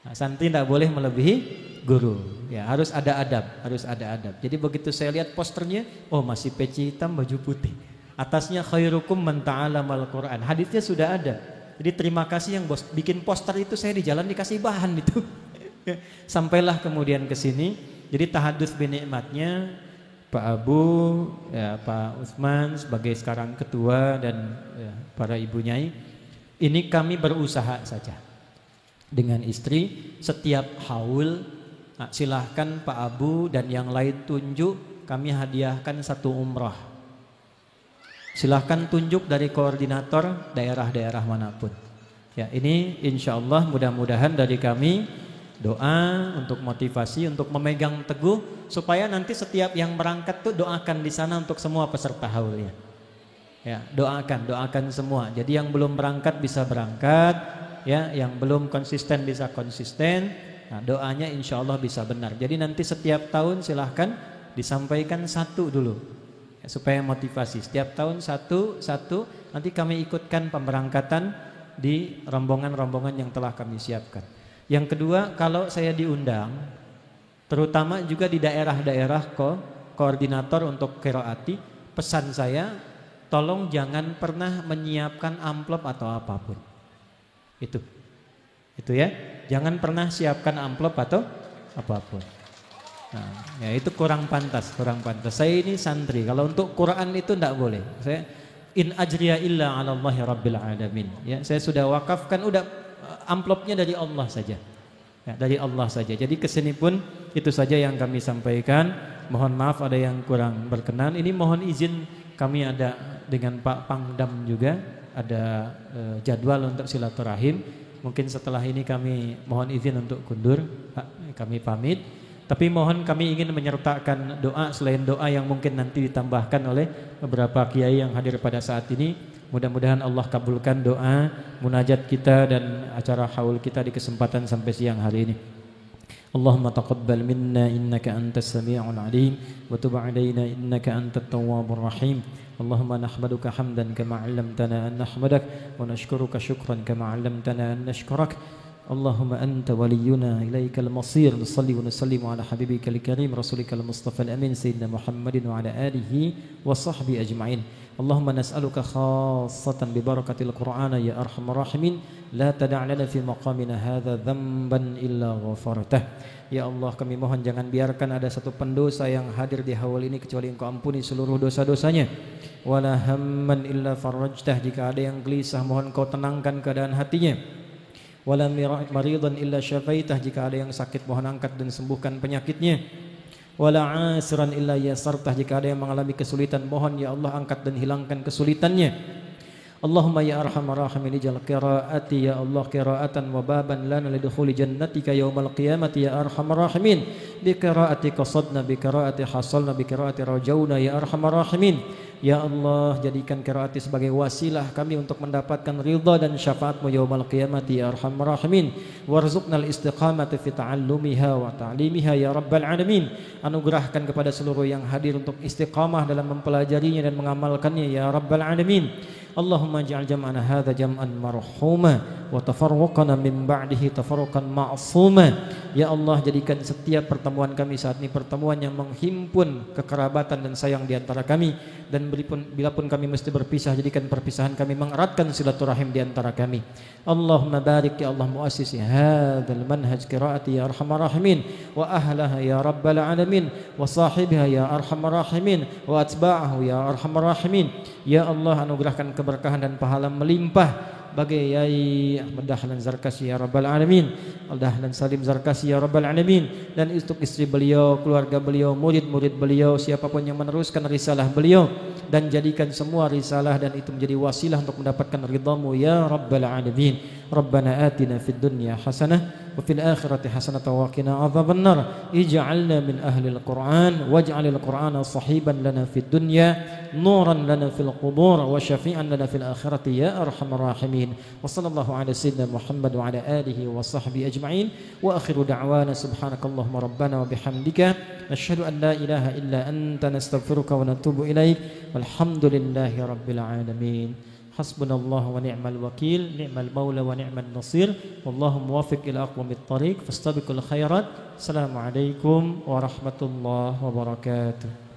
Nah, santri enggak boleh melebihi guru. Ya, harus ada adab, harus ada adab. Jadi begitu saya lihat posternya, oh masih peci hitam, baju putih. Atasnya khairukum man ta'allamal Qur'an. Hadisnya sudah ada. Jadi terima kasih yang bos bikin poster itu, saya di jalan dikasih bahan itu. Sampailah kemudian ke sini. Jadi tahadduts bi nikmatnya Pak Abu, ya, Pak Utsman sebagai sekarang ketua dan ya, para ibu nyai. Ini kami berusaha saja. Dengan istri setiap haul, nah, silahkan Pak Abu dan yang lain tunjuk, kami hadiahkan 1 umrah. Silahkan tunjuk dari koordinator daerah-daerah manapun. Ya, ini insya Allah mudah-mudahan dari kami doa untuk motivasi, untuk memegang teguh supaya nanti setiap yang berangkat tuh doakan di sana untuk semua peserta haulnya. Ya, doakan semua. Jadi yang belum berangkat bisa berangkat, ya, yang belum konsisten bisa konsisten. Nah, doanya insya Allah bisa benar. Jadi nanti setiap tahun silahkan disampaikan 1 dulu. Supaya motivasi setiap tahun satu nanti kami ikutkan pemberangkatan di rombongan-rombongan yang telah kami siapkan. Yang kedua, kalau saya diundang terutama juga di daerah-daerah koordinator untuk qiraati, pesan saya tolong jangan pernah menyiapkan amplop atau apapun. Itu ya, jangan pernah siapkan amplop atau apapun. Nah, ya itu kurang pantas. Saya ini santri. Kalau untuk Quran itu tidak boleh. Saya in ajriya illa 'ala Allahi rabbil alamin. Ya, saya sudah wakafkan, udah amplopnya dari Allah saja. Ya, dari Allah saja. Jadi kesini pun itu saja yang kami sampaikan. Mohon maaf ada yang kurang berkenan. Ini mohon izin kami ada dengan Pak Pangdam juga ada jadwal untuk silaturahim. Mungkin setelah ini kami mohon izin untuk kundur. Kami pamit. Tapi mohon kami ingin menyertakan doa selain doa yang mungkin nanti ditambahkan oleh beberapa kiai yang hadir pada saat ini. Mudah-mudahan Allah kabulkan doa, munajat kita dan acara haul kita di kesempatan sampai siang hari ini. Allahumma taqabbal minna innaka antas sami'ul alim wa tub 'alaina innaka antat tawwabur rahim. Allahumma nahmaduka hamdan kama 'allamtana an nahmadak wa nashkuruka syukran kama 'allamtana an nashkurak. اللهم أنت ولينا إليك المصير نصلي ونسلم على حبيبك الكريم رسولك المصطفى الأمين سيدنا محمد وعلى آله وصحبه أجمعين اللهم نسألك خاصة ببركة القرآن يا أرحم الراحمين لا تدع لنا في مقامنا هذا ذنبا إلا غفرته. Ya Allah, kami mohon jangan biarkan ada satu pendosa yang hadir di haul ini kecuali Engkau ampuni seluruh dosa-dosanya. Wala hamman illa farajtah, jika ada yang gelisah mohon Kau tenangkan keadaan hatinya. Wala maridan illa syafaitah, jika ada yang sakit mohon angkat dan sembuhkan penyakitnya. Wala asiran illa yasartah, jika ada yang mengalami kesulitan mohon ya Allah angkat dan hilangkan kesulitannya. Allahumma ya arhamar rahimin ij'al qiraati ya Allah qiraatan wa baban lana lidukhuli jannatika yaumal qiyamati ya arhamar rahimin. Bi qiraati qasadna bi qiraati hasalna bi qiraati rajauna ya arhamar rahimin. Ya Allah, jadikan qiraati sebagai wasilah kami untuk mendapatkan ridha dan syafaat-Mu yaumal qiyamati ya arhamar rahimin. Warzuqnal istiqamata fi ta'allumiha wa ta'limiha ya rabbal alamin. Anugerahkan kepada seluruh yang hadir untuk istiqamah dalam mempelajarinya dan mengamalkannya ya rabbal alamin. Allahumma ja'al jam'ana hadza jam'an marhuma wa tafarruqana min ba'dihi tafarruqan ma'suma. Ya Allah, jadikan setiap pertemuan kami saat ini pertemuan yang menghimpun kekerabatan dan sayang di antara kami, dan bila pun kami mesti berpisah jadikan perpisahan kami mengeratkan silaturahim di antara kami. Allahumma barik ya Allah muassisi hadzal manhaj qiraati ya arhamar rahimin wa ahlaha ya rabbal alamin wa sahibiha ya arhamar rahimin wa atba'ahu ya arhamar rahimin. Ya Allah, anugerahkan keberkahan dan pahala melimpah bagi Yai Ahmad Dahlan Zarkasi ya rabbal alamin, Dahlan Salim Zarkasi ya rabbal alamin, dan untuk istri beliau, keluarga beliau, murid-murid beliau, siapapun yang meneruskan risalah beliau, dan jadikan semua risalah dan itu menjadi wasilah untuk mendapatkan ridha-Mu ya rabbal alamin. Rabbana atina fid dunya hasanah wa fil akhirati hasanah wa qina adzabannar. Ij'alna min ahlil Qur'an waj'alil Qur'ana sahiban lana fid dunya nuran lana fil qubur wa syafi'an lana fil akhirati ya arhamar rahimin. Wa sallallahu ala sayyidina Muhammad wa ala alihi wa sahbihi ajma'in. Wa akhiru da'wana subhanakallahumma rabbana wa bihamdika nashhadu an la ilaha illa anta nastaghfiruka wa natubu ilaik. Walhamdulillahi rabbil alamin. Hasbunallahu wa ni'mal wakil, ni'mal maula wa ni'mal nasir. Wallahu muwaffiq ila aqwamit thariq fastabiqul khairat. Assalamualaikum warahmatullahi wabarakatuh.